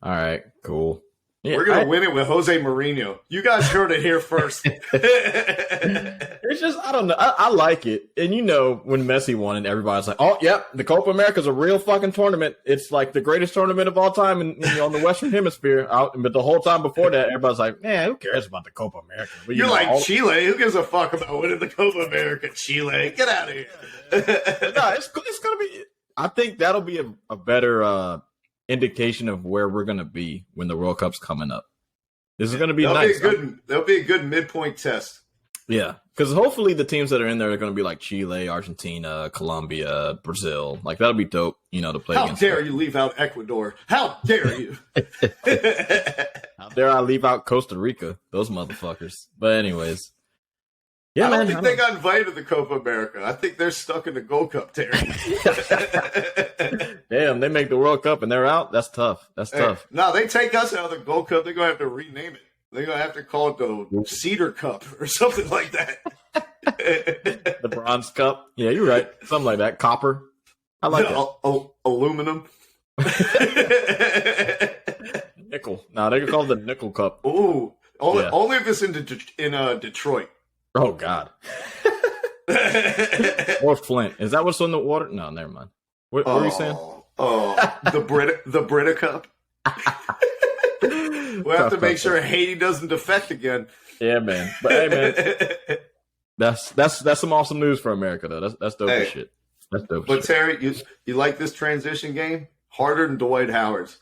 All right, cool. Yeah, we're going to win it with Jose Mourinho. You guys heard it here first. It's just, I don't know. I like it. And when Messi won and everybody's like, oh, yep, the Copa America is a real fucking tournament. It's the greatest tournament of all time on the Western Hemisphere. But the whole time before that, everybody's like, man, who cares about the Copa America? But, You're like, Chile? Who gives a fuck about winning the Copa America? Chile, get out of here. No, it's going to be, I think that'll be a better indication of where we're going to be when the World Cup's coming up. This is going to be nice. That'll be a good midpoint test. Yeah, because hopefully the teams that are in there are going to be like Chile, Argentina, Colombia, Brazil. That'll be dope, to play against. How dare you leave out Ecuador? How dare you? How dare I leave out Costa Rica? Those motherfuckers. But anyways. Yeah, I don't think they got invited to the Copa America. I think they're stuck in the Gold Cup, Terry. Damn, they make the World Cup and they're out? That's tough. Tough. No, they take us out of the Gold Cup. They're going to have to rename it. They're going to have to call it the Cedar Cup or something like that. The Bronze Cup. Yeah, you're right. Something like that. Copper. I like that. Aluminum. Nickel. No, they can call it the Nickel Cup. Ooh. Only if it's in Detroit. Oh, God. Or Flint. Is that what's in the water? No, never mind. What were you saying? The Brita Cup. We'll have to make sure Haiti doesn't defect again. Yeah, man. But hey, man, that's some awesome news for America, though. That's dope as shit. That's dope. But Terry, you like this transition game? Harder than Dwight Howard's.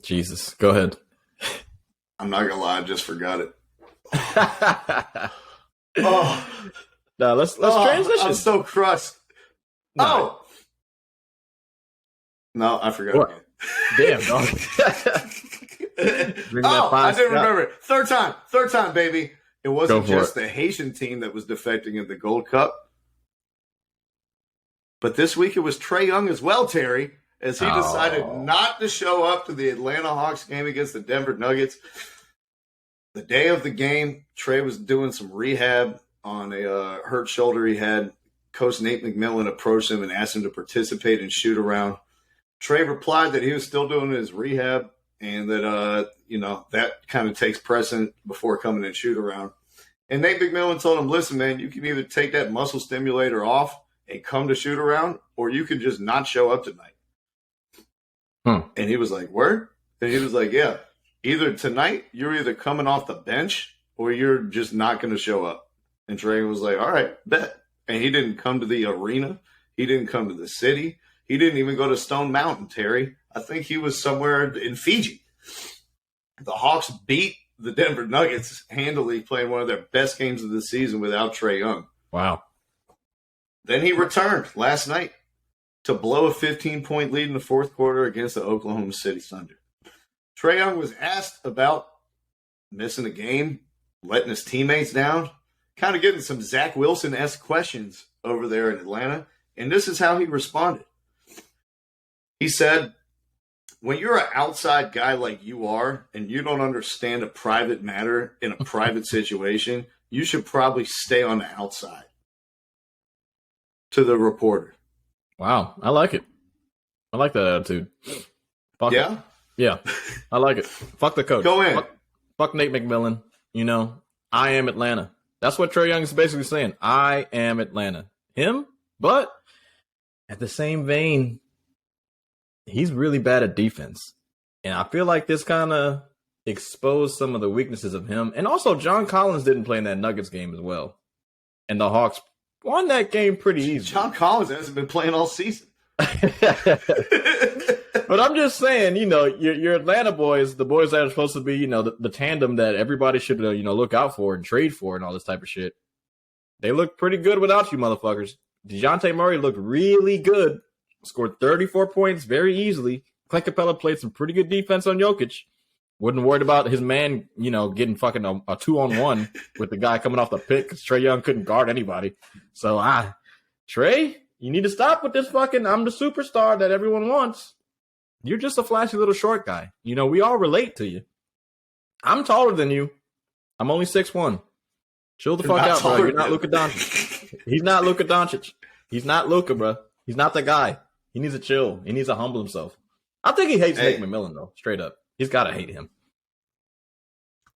Jesus, go ahead. I'm not gonna lie, I just forgot it. No, let's transition. I'm so crushed. No. No, I forgot again. Damn, dog. I didn't remember it. Third time, baby. It wasn't just the Haitian team that was defecting in the Gold Cup. But this week it was Trey Young as well, Terry, as he decided not to show up to the Atlanta Hawks game against the Denver Nuggets. The day of the game, Trey was doing some rehab on a hurt shoulder he had. Coach Nate McMillan approached him and asked him to participate in shoot around. Trey replied that he was still doing his rehab and that, that kind of takes precedent before coming and shoot around. And Nate McMillan told him, listen, man, you can either take that muscle stimulator off and come to shoot around, or you can just not show up tonight. And he was like, word? And he was like, yeah, either tonight you're either coming off the bench or you're just not going to show up. And Trey was like, all right, bet. And he didn't come to the arena. He didn't come to the city. He didn't even go to Stone Mountain, Terry. I think he was somewhere in Fiji. The Hawks beat the Denver Nuggets handily, playing one of their best games of the season without Trey Young. Wow. Then he returned last night to blow a 15-point lead in the fourth quarter against the Oklahoma City Thunder. Trey Young was asked about missing a game, letting his teammates down, kind of getting some Zach Wilson-esque questions over there in Atlanta, and this is how he responded. He said, when you're an outside guy like you are and you don't understand a private matter in a private situation, you should probably stay on the outside. To the reporter. Wow. I like it. I like that attitude. Fuck yeah? It. Yeah. I like it. Fuck the coach. Go in. Fuck Nate McMillan. You know, I am Atlanta. That's what Trey Young is basically saying. I am Atlanta. Him? But at the same vein, he's really bad at defense. And I feel like this kind of exposed some of the weaknesses of him. And also, John Collins didn't play in that Nuggets game as well. And the Hawks won that game pretty easy. John Collins hasn't been playing all season. But I'm just saying, you know, your Atlanta boys, the boys that are supposed to be, you know, the tandem that everybody should, you know, look out for and trade for and all this type of shit. They look pretty good without you motherfuckers. DeJounte Murray looked really good. Scored 34 points very easily. Clint Capella played some pretty good defense on Jokic. Wasn't worried about his man, you know, getting fucking a 2-on-1 with the guy coming off the pick because Trey Young couldn't guard anybody. So, Trey, you need to stop with this fucking I'm the superstar that everyone wants. You're just a flashy little short guy. You know, we all relate to you. I'm taller than you. I'm only 6'1". Chill the fuck out, bro. You're not Luka Doncic. He's not Luka Doncic. He's not Luka, bro. He's not the guy. He needs to chill. He needs to humble himself. I think he hates Nate McMillan, though, straight up. He's got to hate him.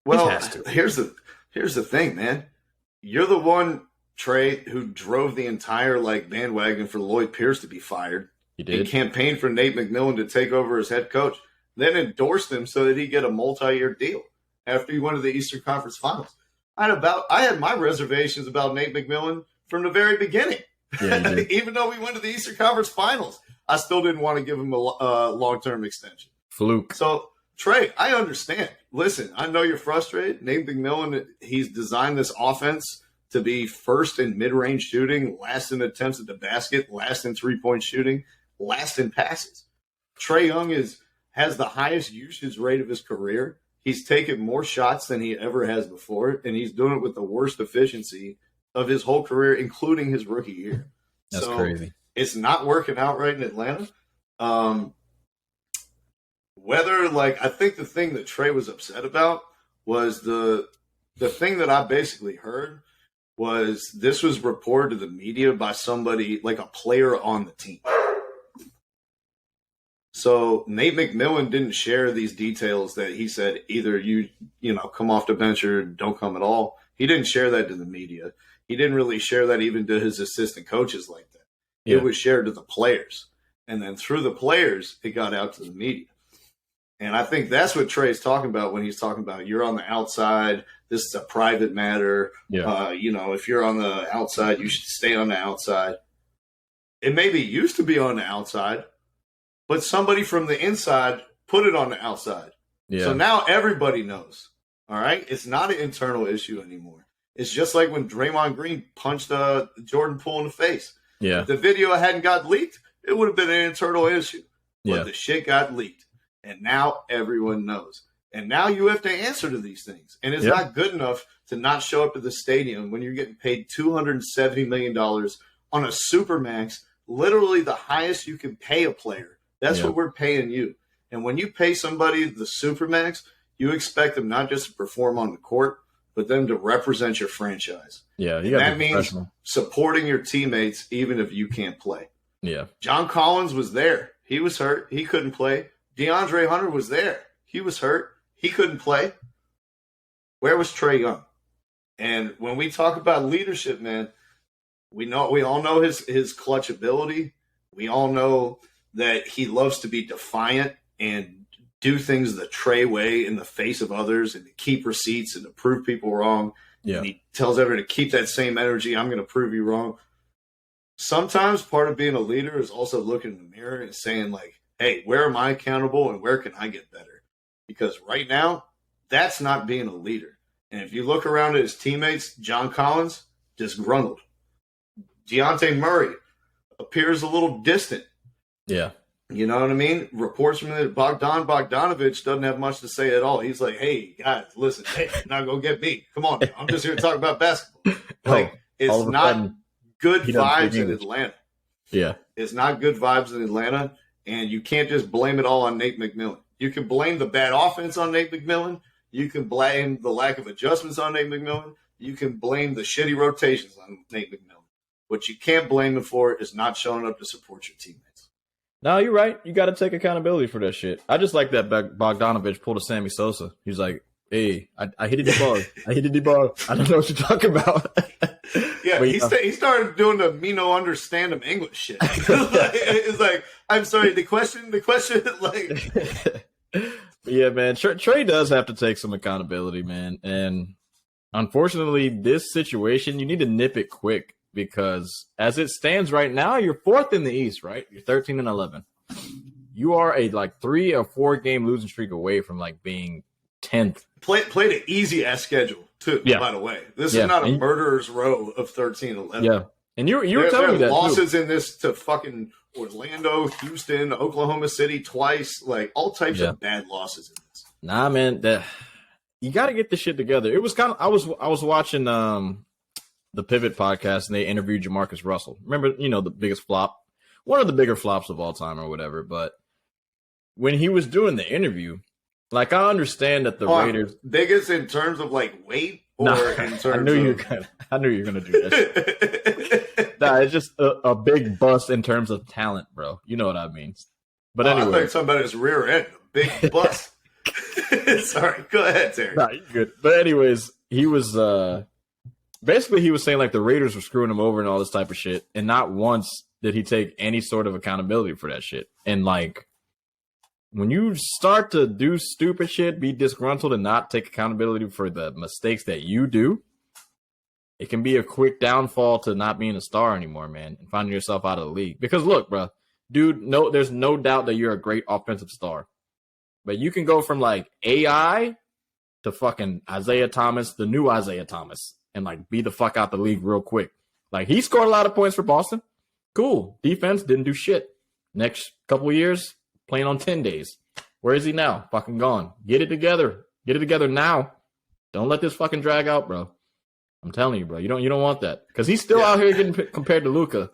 Well, here's the thing, man. You're the one, Trey, who drove the entire bandwagon for Lloyd Pierce to be fired. He did. He campaigned for Nate McMillan to take over as head coach, then endorsed him so that he'd get a multi-year deal after he went to the Eastern Conference Finals. I had my reservations about Nate McMillan from the very beginning. Yeah, even though we went to the Eastern Conference Finals, I still didn't want to give him a long-term extension. Fluke. So, Trey, I understand. Listen, I know you're frustrated. Nate McMillan, he's designed this offense to be first in mid-range shooting, last in attempts at the basket, last in three-point shooting, last in passes. Trey Young has the highest usage rate of his career. He's taken more shots than he ever has before, and he's doing it with the worst efficiency of his whole career, including his rookie year. That's crazy. It's not working out right in Atlanta. I think the thing that Trey was upset about was the thing that I basically heard was this was reported to the media by somebody, like a player on the team. So Nate McMillan didn't share these details that he said either you come off the bench or don't come at all. He didn't share that to the media. He didn't really share that even to his assistant coaches like that. Yeah. It was shared to the players. And then through the players, it got out to the media. And I think that's what Trey's talking about when he's talking about you're on the outside. This is a private matter. Yeah. If you're on the outside, you should stay on the outside. It maybe used to be on the outside, but somebody from the inside put it on the outside. Yeah. So now everybody knows. All right? It's not an internal issue anymore. It's just like when Draymond Green punched Jordan Poole in the face. Yeah. If the video hadn't got leaked, it would have been an internal issue. But the shit got leaked. And now everyone knows. And now you have to answer to these things. And it's not good enough to not show up to the stadium when you're getting paid $270 million on a supermax, literally the highest you can pay a player. That's what we're paying you. And when you pay somebody the supermax, you expect them not just to perform on the court, but them to represent your franchise. Yeah, that means supporting your teammates even if you can't play. Yeah. John Collins was there. He was hurt. He couldn't play. DeAndre Hunter was there. He was hurt. He couldn't play. Where was Trey Young? And when we talk about leadership, man, We all know his clutch ability. We all know that he loves to be defiant and do things the Trey way in the face of others and to keep receipts and to prove people wrong. Yeah. And he tells everyone to keep that same energy. I'm going to prove you wrong. Sometimes part of being a leader is also looking in the mirror and saying, like, hey, where am I accountable and where can I get better? Because right now, that's not being a leader. And if you look around at his teammates, John Collins, disgruntled. Deontay Murray appears a little distant. Yeah. You know what I mean? Reports from that Bogdanovich doesn't have much to say at all. He's like, hey, guys, listen, hey, now go get me. Come on. I'm just here to talk about basketball. Like, it's not good vibes in Atlanta. Yeah. It's not good vibes in Atlanta, and you can't just blame it all on Nate McMillan. You can blame the bad offense on Nate McMillan. You can blame the lack of adjustments on Nate McMillan. You can blame the shitty rotations on Nate McMillan. What you can't blame him for is not showing up to support your teammates. No, you're right. You got to take accountability for that shit. I just like that Bogdanovich pulled a Sammy Sosa. He's like, hey, I hit the ball. I hit the ball. I don't know what you're talking about. Yeah, he started doing the me no understand him English shit. It's like, I'm sorry, the question, like. Yeah, man. Trey does have to take some accountability, man. And unfortunately, this situation, you need to nip it quick because as it stands right now, you're 4th in the East, right? You're 13-11. You are a 3 or 4 game losing streak away from being 10th. Played an easy ass schedule too. Yeah. By the way, this is not a murderer's row of 13-11. Yeah, and you were telling me that losses too. In this to fucking Orlando, Houston, Oklahoma City twice, like all types of bad losses in this. Nah, man, you got to get this shit together. It was kind of I was watching the Pivot podcast and they interviewed Jamarcus Russell. Remember, the biggest flop, one of the bigger flops of all time or whatever. But when he was doing the interview, I understand that the Raiders biggest in terms of weight or in terms I knew you were gonna do that shit. Nah, it's just a big bust in terms of talent, bro. You know what I mean. But anyway, I thought you were talking about his rear end, a big bust. Sorry, go ahead, Terry. Nah, you're good. But anyways, he was basically he was saying the Raiders were screwing him over and all this type of shit, and not once did he take any sort of accountability for that shit. And when you start to do stupid shit, be disgruntled, and not take accountability for the mistakes that you do, it can be a quick downfall to not being a star anymore, man, and finding yourself out of the league. Because look, bro, dude, there's no doubt that you're a great offensive star. But you can go from AI to fucking Isaiah Thomas, the new Isaiah Thomas, and be the fuck out the league real quick. He scored a lot of points for Boston. Cool. Defense didn't do shit. Next couple of years, playing on 10 days. Where is he now? Fucking gone. Get it together. Get it together now. Don't let this fucking drag out, bro. I'm telling you, bro. You don't want that. Because he's still out here getting compared to Luka.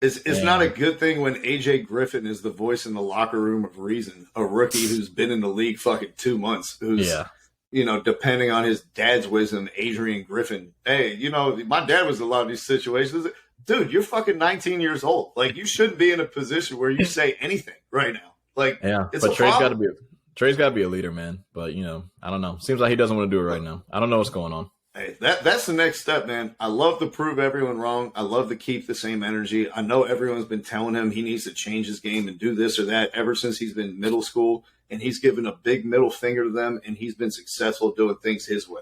It's not a good thing when AJ Griffin is the voice in the locker room of reason, a rookie who's been in the league fucking 2 months, who's, depending on his dad's wisdom, Adrian Griffin. Hey, my dad was in a lot of these situations. Dude, you're fucking 19 years old. You shouldn't be in a position where you say anything right now. It's but Trey's got to be a leader, man. But I don't know. Seems like he doesn't want to do it right now. I don't know what's going on. Hey, that's the next step, man. I love to prove everyone wrong. I love to keep the same energy. I know everyone's been telling him he needs to change his game and do this or that ever since he's been in middle school, and he's given a big middle finger to them, and he's been successful doing things his way.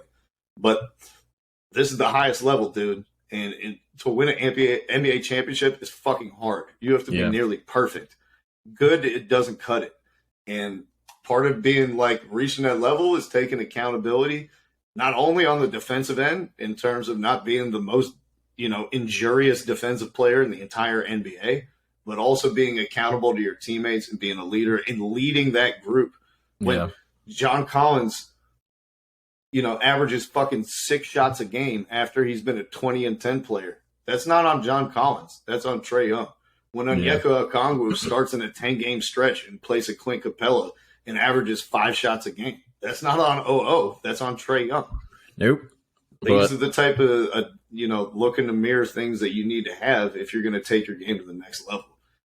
But this is the highest level, dude, and to win an NBA championship is fucking hard. You have to be nearly perfect. Good, it doesn't cut it. And part of being reaching that level is taking accountability, not only on the defensive end in terms of not being the most, injurious defensive player in the entire NBA, but also being accountable to your teammates and being a leader and leading that group. When John Collins, averages fucking 6 shots a game after he's been a 20-10 player, that's not on John Collins. That's on Trey Young. When Onyeka Okongwu starts in a 10-game stretch and plays a Clint Capella and averages 5 shots a game, that's not on OO. That's on Trey Young. Nope. These are the type of, look in the mirror things that you need to have if you're going to take your game to the next level.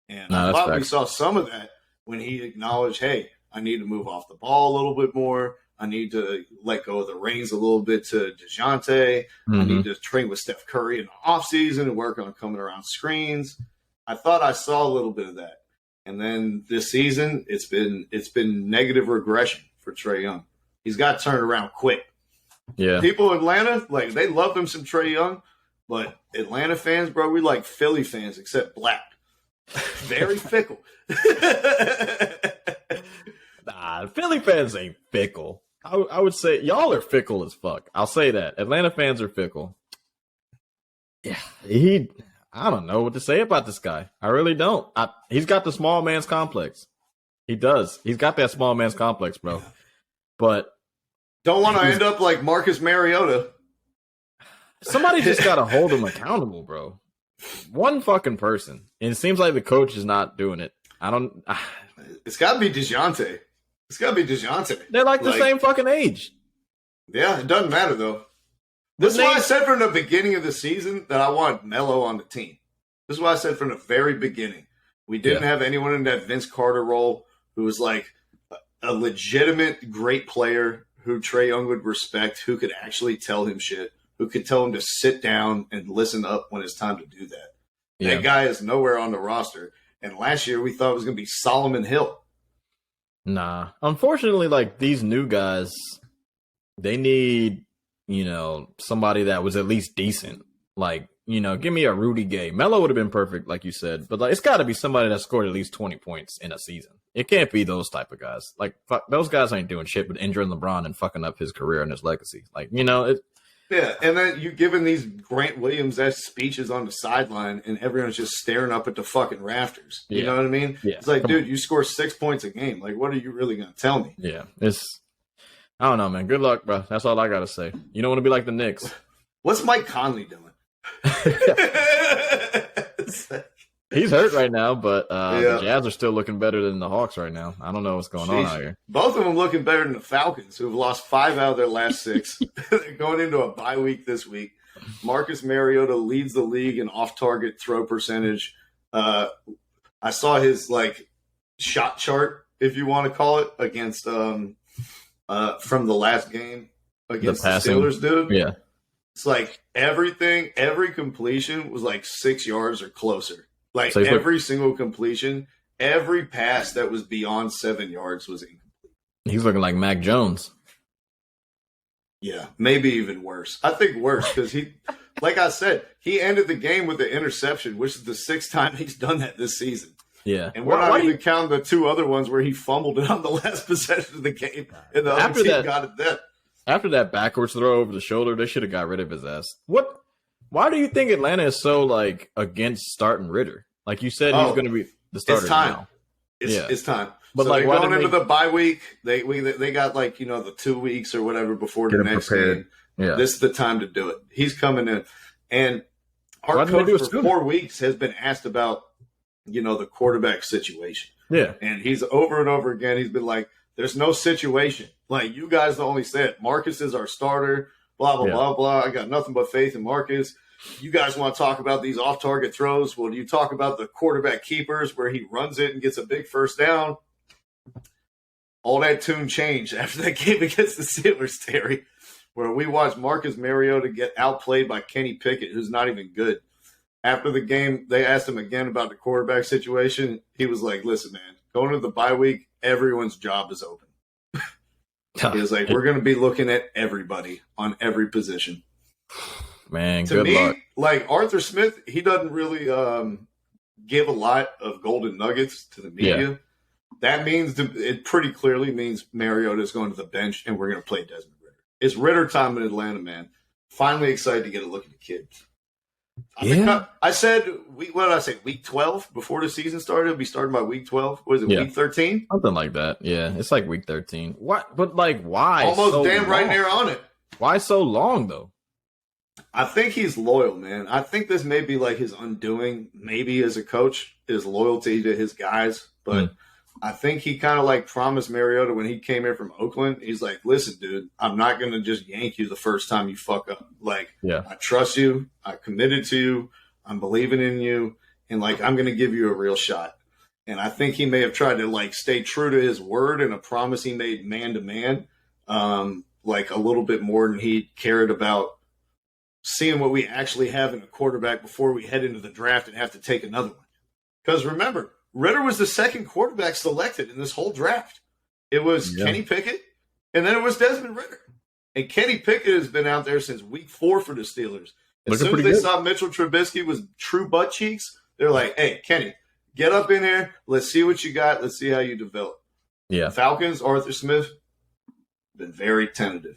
And I thought we saw some of that when he acknowledged, hey, I need to move off the ball a little bit more. I need to let go of the reins a little bit to DeJounte. I need to train with Steph Curry in the offseason and work on coming around screens. I thought I saw a little bit of that. And then this season, it's been negative regression for Trey Young. He's got turned around quick. Yeah. People in Atlanta, like, they love them some Trey Young, but Atlanta fans, bro, we like Philly fans except black. Very fickle. Nah, Philly fans ain't fickle. I would say y'all are fickle as fuck. I'll say that. Atlanta fans are fickle. Yeah, I don't know what to say about this guy. I really don't. He's got the small man's complex. He does. He's got that small man's complex, bro. But don't want to end up like Marcus Mariota. Somebody just got to hold him accountable, bro. One fucking person. And it seems like the coach is not doing it. It's got to be DeJounte. It's got to be DeJounte. They're like the same fucking age. Yeah, it doesn't matter, though. This is why I said from the beginning of the season that I want Melo on the team. This is why I said from the very beginning. We didn't have anyone in that Vince Carter role who was like a legitimate great player who Trey Young would respect, who could actually tell him shit, who could tell him to sit down and listen up when it's time to do that. Yeah. That guy is nowhere on the roster. And last year we thought it was going to be Solomon Hill. Nah. Unfortunately, like, these new guys, they need, somebody that was at least decent. Like, give me a Rudy Gay. Melo would have been perfect, like you said. But, like, it's got to be somebody that scored at least 20 points in a season. It can't be those type of guys. Like, fuck, those guys ain't doing shit but injuring LeBron and fucking up his career and his legacy. Like, Yeah, and then you giving these Grant Williams-esque speeches on the sideline, and everyone's just staring up at the fucking rafters. You know what I mean? Yeah. It's like, dude, you score 6 points a game. Like, what are you really going to tell me? Yeah, I don't know, man. Good luck, bro. That's all I got to say. You don't want to be like the Knicks. What's Mike Conley doing? He's hurt right now, but the Jazz are still looking better than the Hawks right now. I don't know what's going on out here. Both of them looking better than the Falcons, who have lost 5 out of their last 6. They're going into a bye week this week. Marcus Mariota leads the league in off-target throw percentage. I saw his shot chart, if you want to call it, against from the last game against the Steelers, dude. Yeah, it's like every completion was like 6 yards or closer. Like, so every single completion, every pass that was beyond 7 yards was incomplete. He's looking like Mac Jones. Yeah, maybe even worse. I think worse because he, like I said, he ended the game with an interception, which is the 6th time he's done that this season. Yeah. And we're not even counting the 2 other ones where he fumbled it on the last possession of the game and the other team got it then. After that backwards throw over the shoulder, they should have got rid of his ass. Why do you think Atlanta is so against starting Ritter? Like you said, he's going to be the starter. It's time. Now. It's time. But so going into the bye week, they got the 2 weeks or whatever before the next game. Yeah. This is the time to do it. He's coming in, and our coach for 4 weeks has been asked about the quarterback situation. Yeah, and he's over and over again. He's been like, "There's no situation. Like, you guys only said Marcus is our starter. Blah blah blah blah. I got nothing but faith in Marcus." You guys want to talk about these off-target throws? Well, do you talk about the quarterback keepers where he runs it and gets a big first down? All that tune changed after that game against the Steelers, Terry, where we watched Marcus Mariota get outplayed by Kenny Pickett, who's not even good. After the game, they asked him again about the quarterback situation. He was like, listen, man, going into the bye week, everyone's job is open. He was like, we're going to be looking at everybody on every position. Man, to me, like Arthur Smith, he doesn't really give a lot of golden nuggets to the media. Yeah. That means it pretty clearly means Mariota is going to the bench, and we're going to play Desmond Ritter. It's Ritter time in Atlanta, man. Finally excited to get a look at the kid. I said, what did I say? Week 12 before the season started. We started by week 12. Was it week 13? Something like that. Yeah, it's like week 13. What? But why? Almost so damn long? Right near on it. Why so long though? I think he's loyal, man. I think this may be his undoing, maybe as a coach, his loyalty to his guys. But I think he kind of promised Mariota when he came here from Oakland. He's like, listen, dude, I'm not going to just yank you the first time you fuck up. I trust you. I committed to you. I'm believing in you. And I'm going to give you a real shot. And I think he may have tried to stay true to his word and a promise he made man to man. like a little bit more than he cared about seeing what we actually have in a quarterback before we head into the draft and have to take another one. Because remember, Ritter was the second quarterback selected in this whole draft. It was Kenny Pickett, and then it was Desmond Ritter. And Kenny Pickett has been out there since week 4 for the Steelers. As soon as they saw Mitchell Trubisky was true butt cheeks, they're like, hey, Kenny, get up in here. Let's see what you got. Let's see how you develop. Yeah. Falcons, Arthur Smith, been very tentative.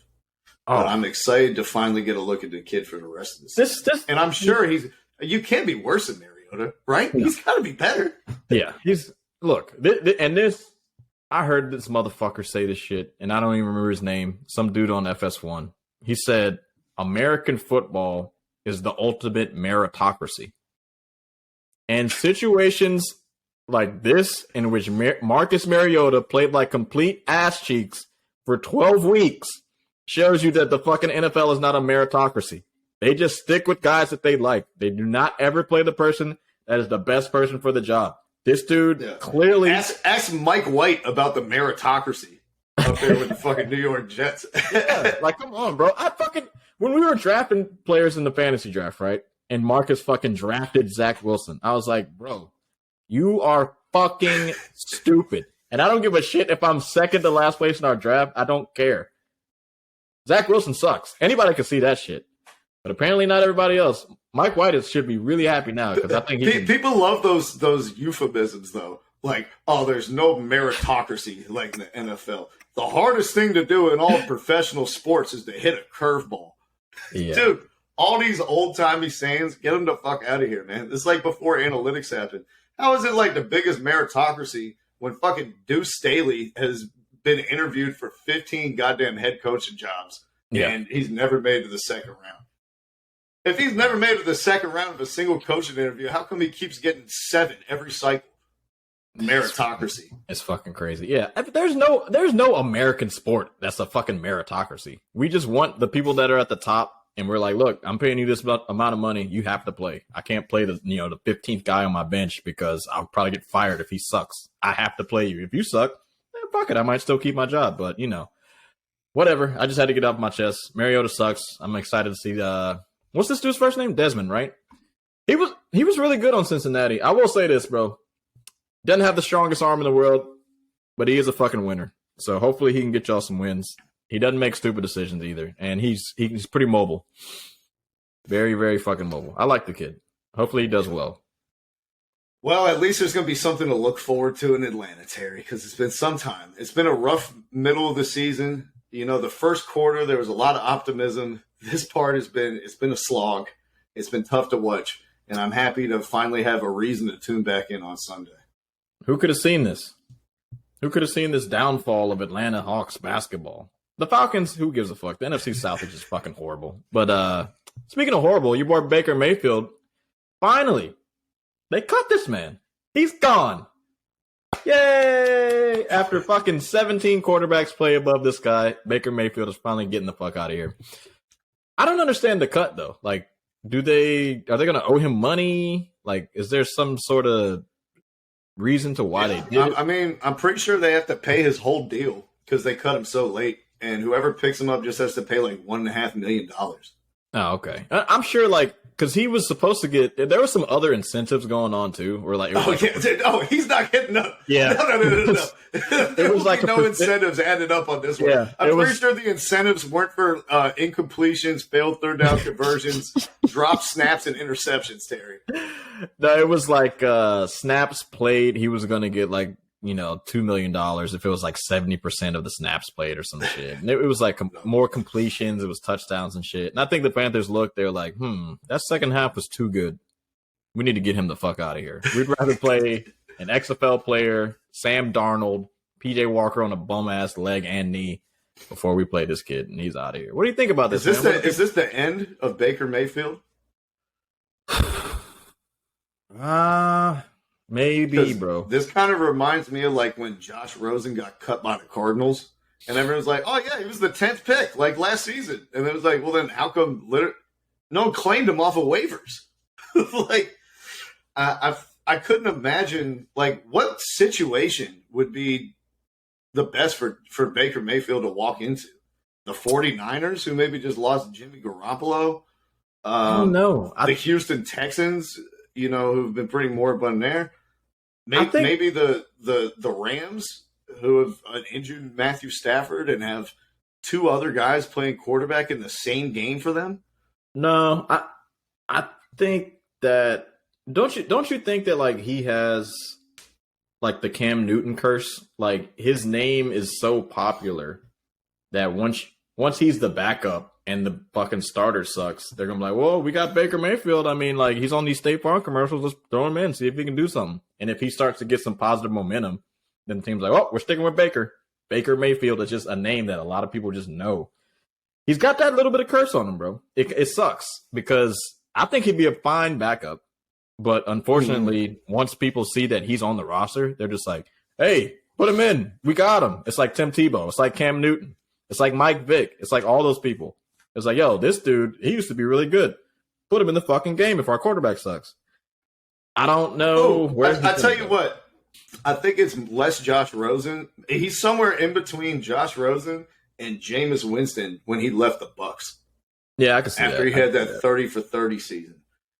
But I'm excited to finally get a look at the kid for the rest of the season. And I'm sure you can't be worse than Mariota, right? Yeah. He's got to be better. Yeah. I heard this motherfucker say this shit, and I don't even remember his name. Some dude on FS1. He said, American football is the ultimate meritocracy. And situations like this, in which Marcus Mariota played like complete ass cheeks for 12 weeks, shows you that the fucking NFL is not a meritocracy. They just stick with guys that they like. They do not ever play the person that is the best person for the job. This dude clearly... Ask Mike White about the meritocracy up there with the fucking New York Jets. Yeah, like, come on, bro. When we were drafting players in the fantasy draft, right, and Marcus fucking drafted Zach Wilson, I was like, bro, you are fucking stupid. And I don't give a shit if I'm second to last place in our draft. I don't care. Zach Wilson sucks. Anybody can see that shit. But apparently not everybody else. Mike White should be really happy now because I think people love those euphemisms though. Like, oh, there's no meritocracy like in the NFL. The hardest thing to do in all professional sports is to hit a curveball. Yeah. Dude, all these old-timey sayings, get them the fuck out of here, man. It's like before analytics happened. How is it like the biggest meritocracy when fucking Deuce Staley has been interviewed for 15 goddamn head coaching jobs and he's never made it to the second round? If he's never made it to the second round of a single coaching interview, how come he keeps getting 7 every cycle? Meritocracy. It's fucking crazy. Yeah, there's no American sport that's a fucking meritocracy. We just want the people that are at the top, and we're like, look, I'm paying you this amount of money. You have to play. I can't play the 15th guy on my bench because I'll probably get fired if he sucks. I have to play you. If you suck, then fuck it. I might still keep my job, but whatever. I just had to get off my chest. Mariota sucks. I'm excited to see what's this dude's first name? Desmond, right? He was really good on Cincinnati. I will say this, bro. Doesn't have the strongest arm in the world, but he is a fucking winner. So hopefully he can get y'all some wins. He doesn't make stupid decisions either, and he's pretty mobile. Very, very fucking mobile. I like the kid. Hopefully he does well. Well, at least there's going to be something to look forward to in Atlanta, Terry, because it's been some time. It's been a rough middle of the season. The first quarter, there was a lot of optimism. This part it's been a slog. It's been tough to watch, and I'm happy to finally have a reason to tune back in on Sunday. Who could have seen this? Who could have seen this downfall of Atlanta Hawks basketball? The Falcons, who gives a fuck? The NFC South is just fucking horrible. But speaking of horrible, your boy Baker Mayfield, finally, they cut this man. He's gone. Yay! After fucking 17 quarterbacks play above this guy, Baker Mayfield is finally getting the fuck out of here. I don't understand the cut, though. Like, are they going to owe him money? Like, is there some sort of reason to why they did it? I mean, I'm pretty sure they have to pay his whole deal because they cut him so late, and whoever picks him up just has to pay like $1.5 million. Oh, okay. I'm sure, like, because he was supposed to get. There were some other incentives going on too, where like, he's not getting up. Yeah, no. There was like no incentives added up on this one. Yeah, I'm pretty sure the incentives weren't for incompletions, failed third down conversions, drop snaps, and interceptions. Terry. No, it was like snaps played. He was going to get like $2 million if it was like 70% of the snaps played or some shit. And it was like more completions. It was touchdowns and shit. And I think the Panthers looked, they're like, that second half was too good. We need to get him the fuck out of here. We'd rather play an XFL player, Sam Darnold, PJ Walker on a bum ass leg and knee before we play this kid, and he's out of here. What do you think about this? Is this the end of Baker Mayfield? Maybe, bro. This kind of reminds me of like when Josh Rosen got cut by the Cardinals, and everyone's like, "Oh yeah, he was the 10th pick like last season," and it was like, "Well, then how come no one claimed him off of waivers?" Like, I couldn't imagine like what situation would be the best for Baker Mayfield to walk into. the 49ers, who maybe just lost Jimmy Garoppolo. I don't know. The Houston Texans, who've been pretty moribund there. Maybe the Rams, who have an injured Matthew Stafford and have two other guys playing quarterback in the same game for them. No, I think that don't you think that like he has like the Cam Newton curse? Like his name is so popular that once he's the backup and the fucking starter sucks, they're gonna be like, "Well, we got Baker Mayfield. I mean, like he's on these State Farm commercials. Let's throw him in, see if he can do something." And if he starts to get some positive momentum, then the team's like, "Oh, we're sticking with Baker." Baker Mayfield is just a name that a lot of people just know. He's got that little bit of curse on him, bro. It sucks because I think he'd be a fine backup. But unfortunately, once people see that he's on the roster, they're just like, hey, put him in. We got him. It's like Tim Tebow. It's like Cam Newton. It's like Mike Vick. It's like all those people. It's like, yo, this dude, he used to be really good. Put him in the fucking game if our quarterback sucks. I don't know. I tell you what. I think it's less Josh Rosen. He's somewhere in between Josh Rosen and Jameis Winston when he left the Bucs. Yeah, I can see that. After he had that 30 for 30 season.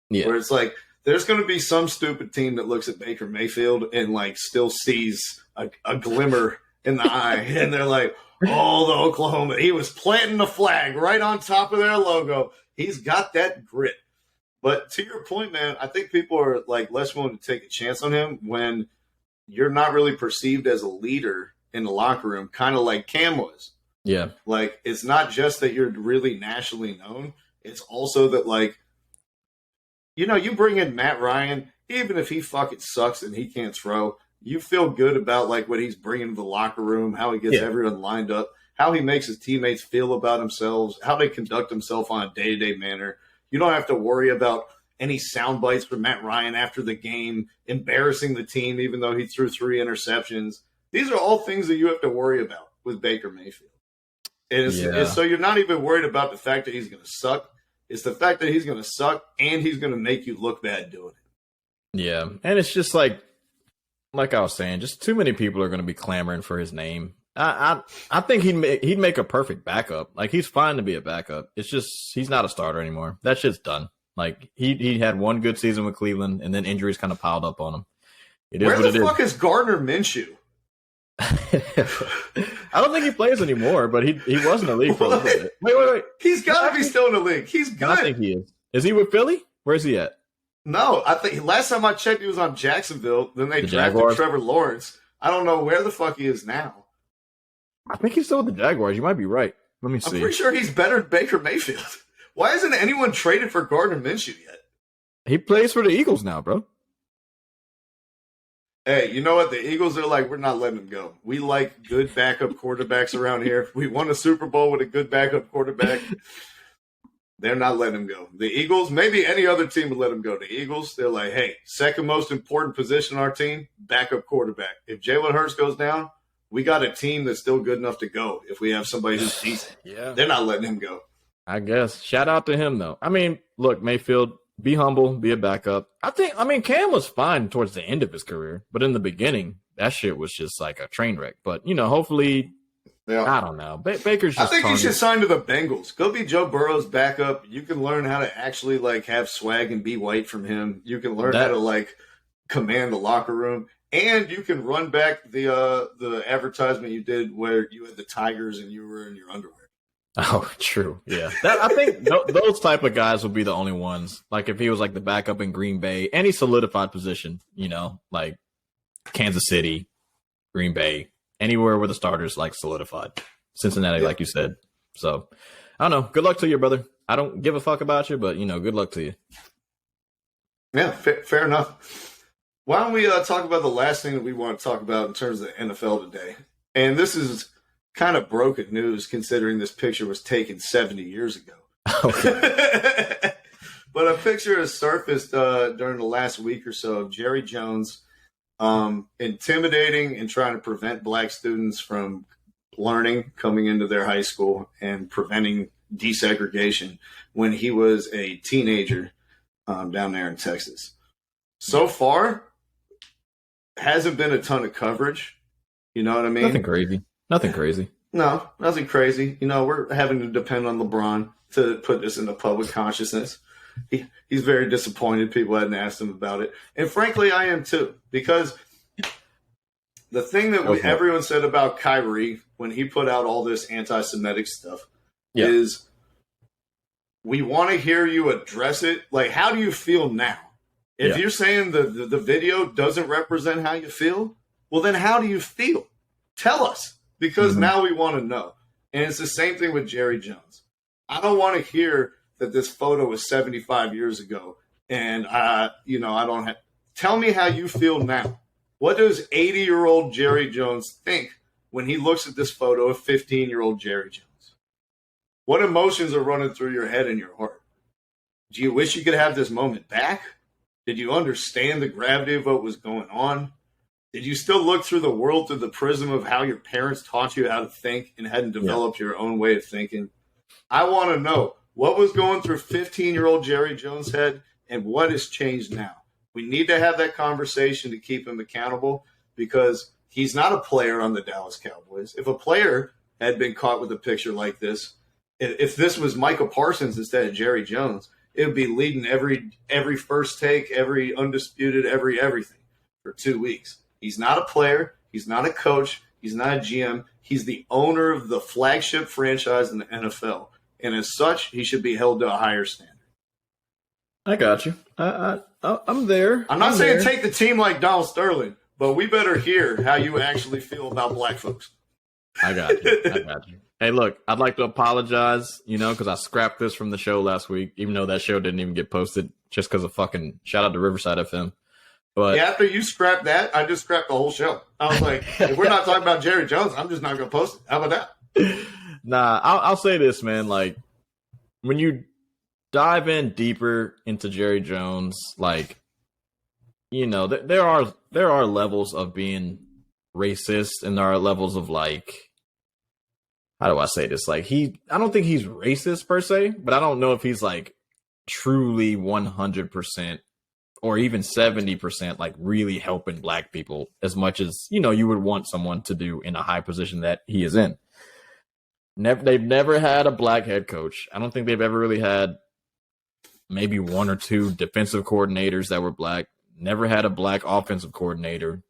Yeah. Where it's like, there's going to be some stupid team that looks at Baker Mayfield and like still sees a glimmer in the eye. And they're like, oh, the Oklahoma. He was planting the flag right on top of their logo. He's got that grit. But to your point, man, I think people are like less willing to take a chance on him when you're not really perceived as a leader in the locker room, kind of like Cam was. Yeah. Like, it's not just that you're really nationally known. It's also that, like, you bring in Matt Ryan, even if he fucking sucks and he can't throw, you feel good about, like, what he's bringing to the locker room, how he gets everyone lined up, how he makes his teammates feel about themselves, how they conduct themselves on a day-to-day manner. You don't have to worry about any sound bites from Matt Ryan after the game, embarrassing the team even though he threw 3 interceptions. These are all things that you have to worry about with Baker Mayfield. And so you're not even worried about the fact that he's going to suck. It's the fact that he's going to suck and he's going to make you look bad doing it. Yeah, and it's just like I was saying, just too many people are going to be clamoring for his name. I think he'd make a perfect backup. Like, he's fine to be a backup. It's just he's not a starter anymore. That shit's done. Like, he had one good season with Cleveland, and then injuries kind of piled up on him. Where the fuck is Gardner Minshew? I don't think he plays anymore, but he was in the league for a little bit. Wait. He's got to be still in the league. He's good. I think he is. Is he with Philly? Where's he at? No, I think last time I checked, he was on Jacksonville. Then they drafted Jaguars? Trevor Lawrence. I don't know where the fuck he is now. I think he's still with the Jaguars. You might be right. Let me see. I'm pretty sure he's better than Baker Mayfield. Why isn't anyone traded for Gardner Minshew yet? He plays for the Eagles now, bro. Hey, you know what? The Eagles are like, we're not letting him go. We like good backup quarterbacks around here. We won a Super Bowl with a good backup quarterback. They're not letting him go. The Eagles, maybe any other team would let him go. The Eagles, they're like, hey, second most important position on our team, backup quarterback. If Jalen Hurts goes down, we got a team that's still good enough to go if we have somebody who's decent. Yeah. They're not letting him go. I guess. Shout out to him, though. I mean, look, Mayfield, be humble, be a backup. Cam was fine towards the end of his career, but in the beginning, that shit was just like a train wreck. But, hopefully, I don't know. Baker's just I think he should sign to the Bengals. Go be Joe Burrow's backup. You can learn how to actually, like, have swag and be white from him. You can learn how to, like, command the locker room. And you can run back the advertisement you did where you had the Tigers and you were in your underwear. Oh, true. Yeah. I think those type of guys would be the only ones. Like, if he was like the backup in Green Bay, any solidified position, like Kansas City, Green Bay, anywhere where the starters like solidified. Cincinnati, like you said. So, I don't know. Good luck to you, brother. I don't give a fuck about you, but, good luck to you. Yeah, fair enough. Why don't we talk about the last thing that we want to talk about in terms of the NFL today? And this is kind of broken news considering this picture was taken 70 years ago. Okay. But a picture has surfaced during the last week or so of Jerry Jones intimidating and trying to prevent black students from learning coming into their high school and preventing desegregation when he was a teenager down there in Texas. So far, hasn't been a ton of coverage. You know what I mean? Nothing crazy. No, nothing crazy. We're having to depend on LeBron to put this into public consciousness. He's very disappointed people hadn't asked him about it. And frankly, I am too, because the thing that everyone said about Kyrie when he put out all this anti-Semitic stuff is we want to hear you address it. Like, how do you feel now? If you're saying the video doesn't represent how you feel, well, then how do you feel? Tell us, because now we want to know. And it's the same thing with Jerry Jones. I don't want to hear that this photo was 75 years ago, and I don't have. Tell me how you feel now. What does 80-year-old Jerry Jones think when he looks at this photo of 15-year-old Jerry Jones? What emotions are running through your head and your heart? Do you wish you could have this moment back? Did you understand the gravity of what was going on? Did you still look through the world through the prism of how your parents taught you how to think and hadn't developed your own way of thinking? I want to know what was going through 15-year-old Jerry Jones' head and what has changed now. We need to have that conversation to keep him accountable, because he's not a player on the Dallas Cowboys. If a player had been caught with a picture like this, if this was Michael Parsons instead of Jerry Jones, it would be leading every first take, every undisputed, everything for 2 weeks. He's not a player. He's not a coach. He's not a GM. He's the owner of the flagship franchise in the NFL. And as such, he should be held to a higher standard. I got you. I'm there. I'm not saying take the team like Donald Sterling, but we better hear how you actually feel about black folks. I got you. Hey, look, I'd like to apologize, because I scrapped this from the show last week, even though that show didn't even get posted, just because of fucking shout out to Riverside FM. But after you scrapped that, I just scrapped the whole show. I was like, if we're not talking about Jerry Jones, I'm just not going to post it. How about that? Nah, I'll say this, man. Like, when you dive in deeper into Jerry Jones, like, there are levels of being racist, and there are levels of, like, how do I say this? Like, I don't think he's racist per se, but I don't know if he's like truly 100% or even 70% like really helping black people as much as, you would want someone to do in a high position that he is in. They've never had a black head coach. I don't think they've ever really had maybe one or two defensive coordinators that were black. Never had a black offensive coordinator.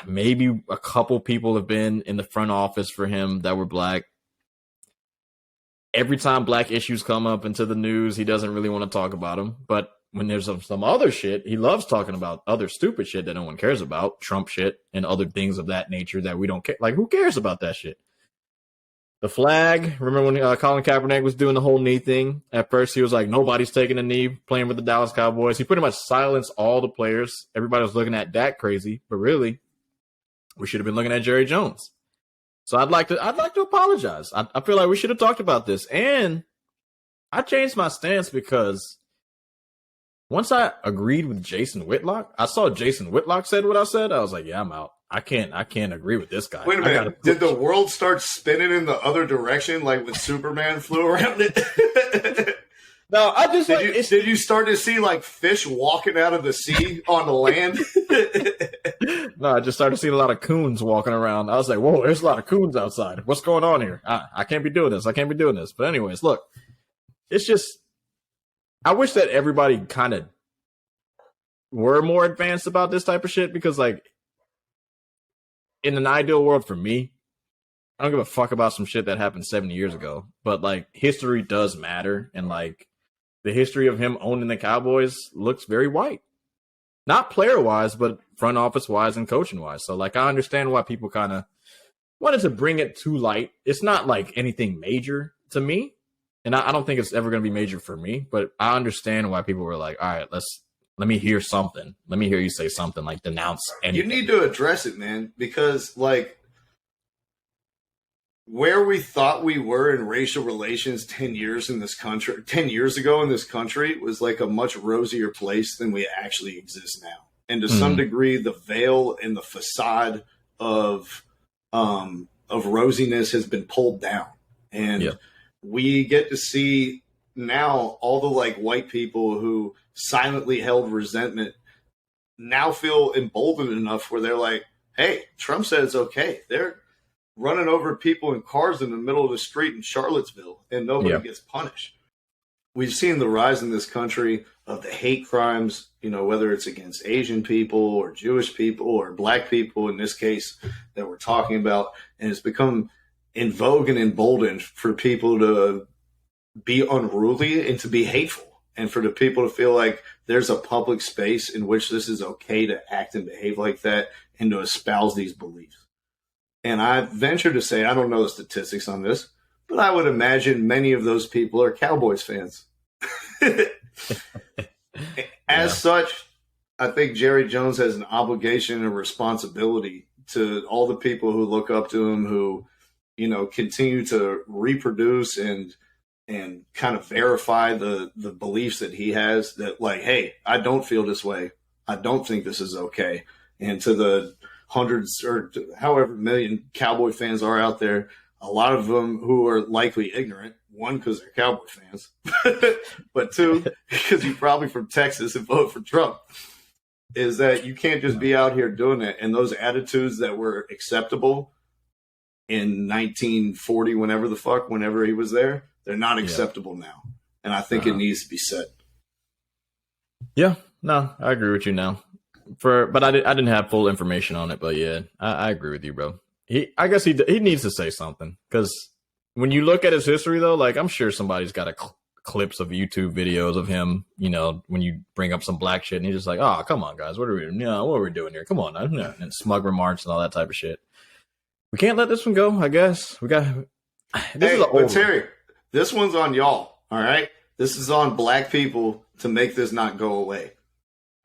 Maybe a couple people have been in the front office for him that were black. Every time black issues come up into the news, he doesn't really want to talk about them. But when there's some other shit, he loves talking about other stupid shit that no one cares about, Trump shit and other things of that nature that we don't care. Like, who cares about that shit? The flag, remember when Colin Kaepernick was doing the whole knee thing? At first, he was like, nobody's taking a knee playing with the Dallas Cowboys. He pretty much silenced all the players. Everybody was looking at Dak crazy, but really, we should have been looking at Jerry Jones. So I'd like to apologize. I feel like we should have talked about this. And I changed my stance because once I agreed with Jason Whitlock, I saw Jason Whitlock said what I said. I was like, yeah, I'm out. I can't agree with this guy. Wait a minute. Did the world start spinning in the other direction, like when Superman flew around it? No, I just did you start to see like fish walking out of the sea on the land? No, I just started seeing a lot of coons walking around. I was like, whoa, there's a lot of coons outside. What's going on here? I can't be doing this. But anyways, look, it's just, I wish that everybody kind of were more advanced about this type of shit, because like in an ideal world for me, I don't give a fuck about some shit that happened 70 years ago, but like history does matter. And like the history of him owning the Cowboys looks very white, not player wise, but front office wise and coaching wise. So like, I understand why people kind of wanted to bring it to light. It's not like anything major to me. And I don't think it's ever going to be major for me, but I understand why people were like, all right, let me hear something. Let me hear you say something, like denounce anything. You need to address it, man, because like where we thought we were in racial relations 10 years ago in this country was like a much rosier place than we actually exist now. And to some degree, the veil and the facade of rosiness has been pulled down. And we get to see now all the like white people who silently held resentment now feel emboldened enough where they're like, hey, Trump said it's okay. running over people in cars in the middle of the street in Charlottesville, and nobody gets punished. We've seen the rise in this country of the hate crimes, whether it's against Asian people or Jewish people or black people in this case that we're talking about. And it's become in vogue and emboldened for people to be unruly and to be hateful, and for the people to feel like there's a public space in which this is okay to act and behave like that and to espouse these beliefs. And I venture to say, I don't know the statistics on this, but I would imagine many of those people are Cowboys fans. As such, I think Jerry Jones has an obligation and responsibility to all the people who look up to him, who, continue to reproduce and kind of verify the beliefs that he has, that like, hey, I don't feel this way. I don't think this is okay. And to the hundreds or however million Cowboy fans are out there, a lot of them who are likely ignorant, one, because they're Cowboy fans, but two, because you're probably from Texas and vote for Trump, is that you can't just be out here doing it. And those attitudes that were acceptable in 1940, whenever he was there, they're not acceptable now. And I think it needs to be said. Yeah, no, I agree with you now. But I didn't have full information on it, but yeah, I agree with you, bro. I guess he needs to say something, because when you look at his history, though, like I'm sure somebody's got clips of YouTube videos of him, when you bring up some black shit, and he's just like, "Oh, come on, guys, what are we doing here? Come on," and smug remarks and all that type of shit. We can't let this one go. I guess we got. But Terry, this one's on y'all. All right, this is on black people to make this not go away.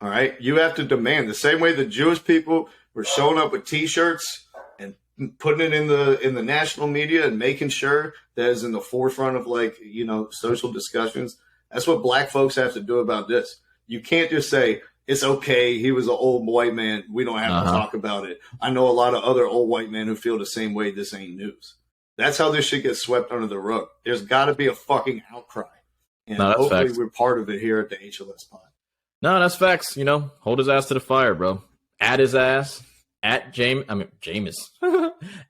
All right, you have to demand the same way the Jewish people were showing up with T-shirts and putting it in the national media and making sure that is in the forefront of social discussions. That's what black folks have to do about this. You can't just say it's okay. He was an old white man. We don't have to talk about it. I know a lot of other old white men who feel the same way. This ain't news. That's how this shit gets swept under the rug. There's got to be a fucking outcry, and hopefully we're part of it here at the HLS Pod. No, that's facts. Hold his ass to the fire, bro. At his ass, at Jameis,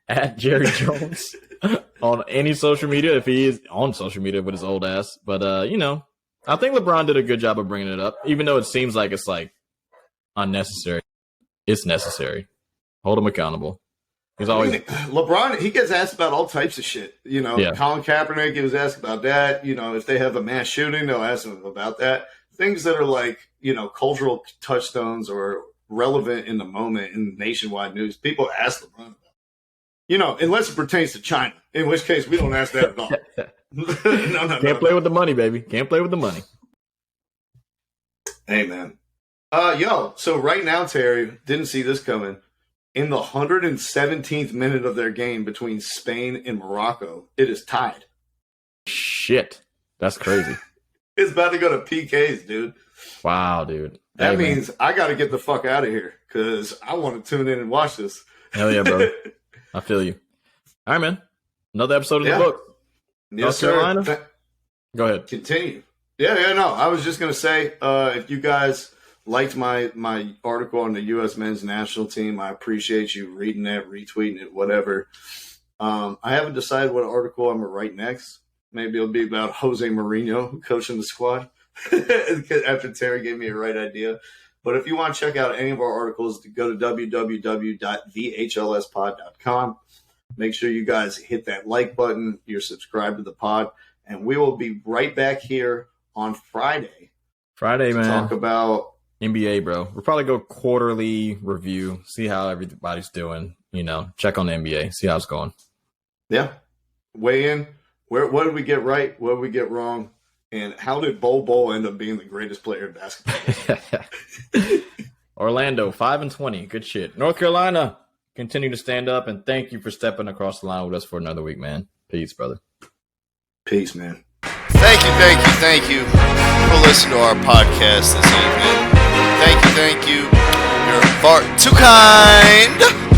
at Jerry Jones on any social media, if he is on social media with his old ass. But, I think LeBron did a good job of bringing it up, even though it seems like it's unnecessary. It's necessary. Hold him accountable. He's always LeBron. He gets asked about all types of shit. Colin Kaepernick, he was asked about that. If they have a mass shooting, they'll ask him about that. Things that are cultural touchstones or relevant in the moment in nationwide news, people ask LeBron about. Unless it pertains to China, in which case we don't ask that at all. No. Can't play with the money, baby. Can't play with the money. Hey, man. So right now, Terry, didn't see this coming. In the 117th minute of their game between Spain and Morocco, it is tied. Shit. That's crazy. It's about to go to PKs, dude. Wow, dude. That means I got to get the fuck out of here because I want to tune in and watch this. Hell yeah, bro. I feel you. All right, man. Another episode of the book. Yes, North Carolina? Go ahead. Continue. Yeah, no. I was just going to say, if you guys liked my article on the U.S. men's national team, I appreciate you reading it, retweeting it, whatever. I haven't decided what article I'm going to write next. Maybe it'll be about Jose Mourinho coaching the squad after Terry gave me a right idea. But if you want to check out any of our articles, go to www.thehlspod.com. Make sure you guys hit that like button. You're subscribed to the pod. And we will be right back here on Friday. Man. Talk about NBA, bro. We'll probably go quarterly review, see how everybody's doing. Check on the NBA, see how it's going. Yeah. Weigh in. What did we get right? What did we get wrong? And how did Bol end up being the greatest player in basketball? Orlando, 5-20. Good shit. North Carolina, continue to stand up, and thank you for stepping across the line with us for another week, man. Peace, brother. Peace, man. Thank you for listening to our podcast this evening. Thank you. You're far too kind.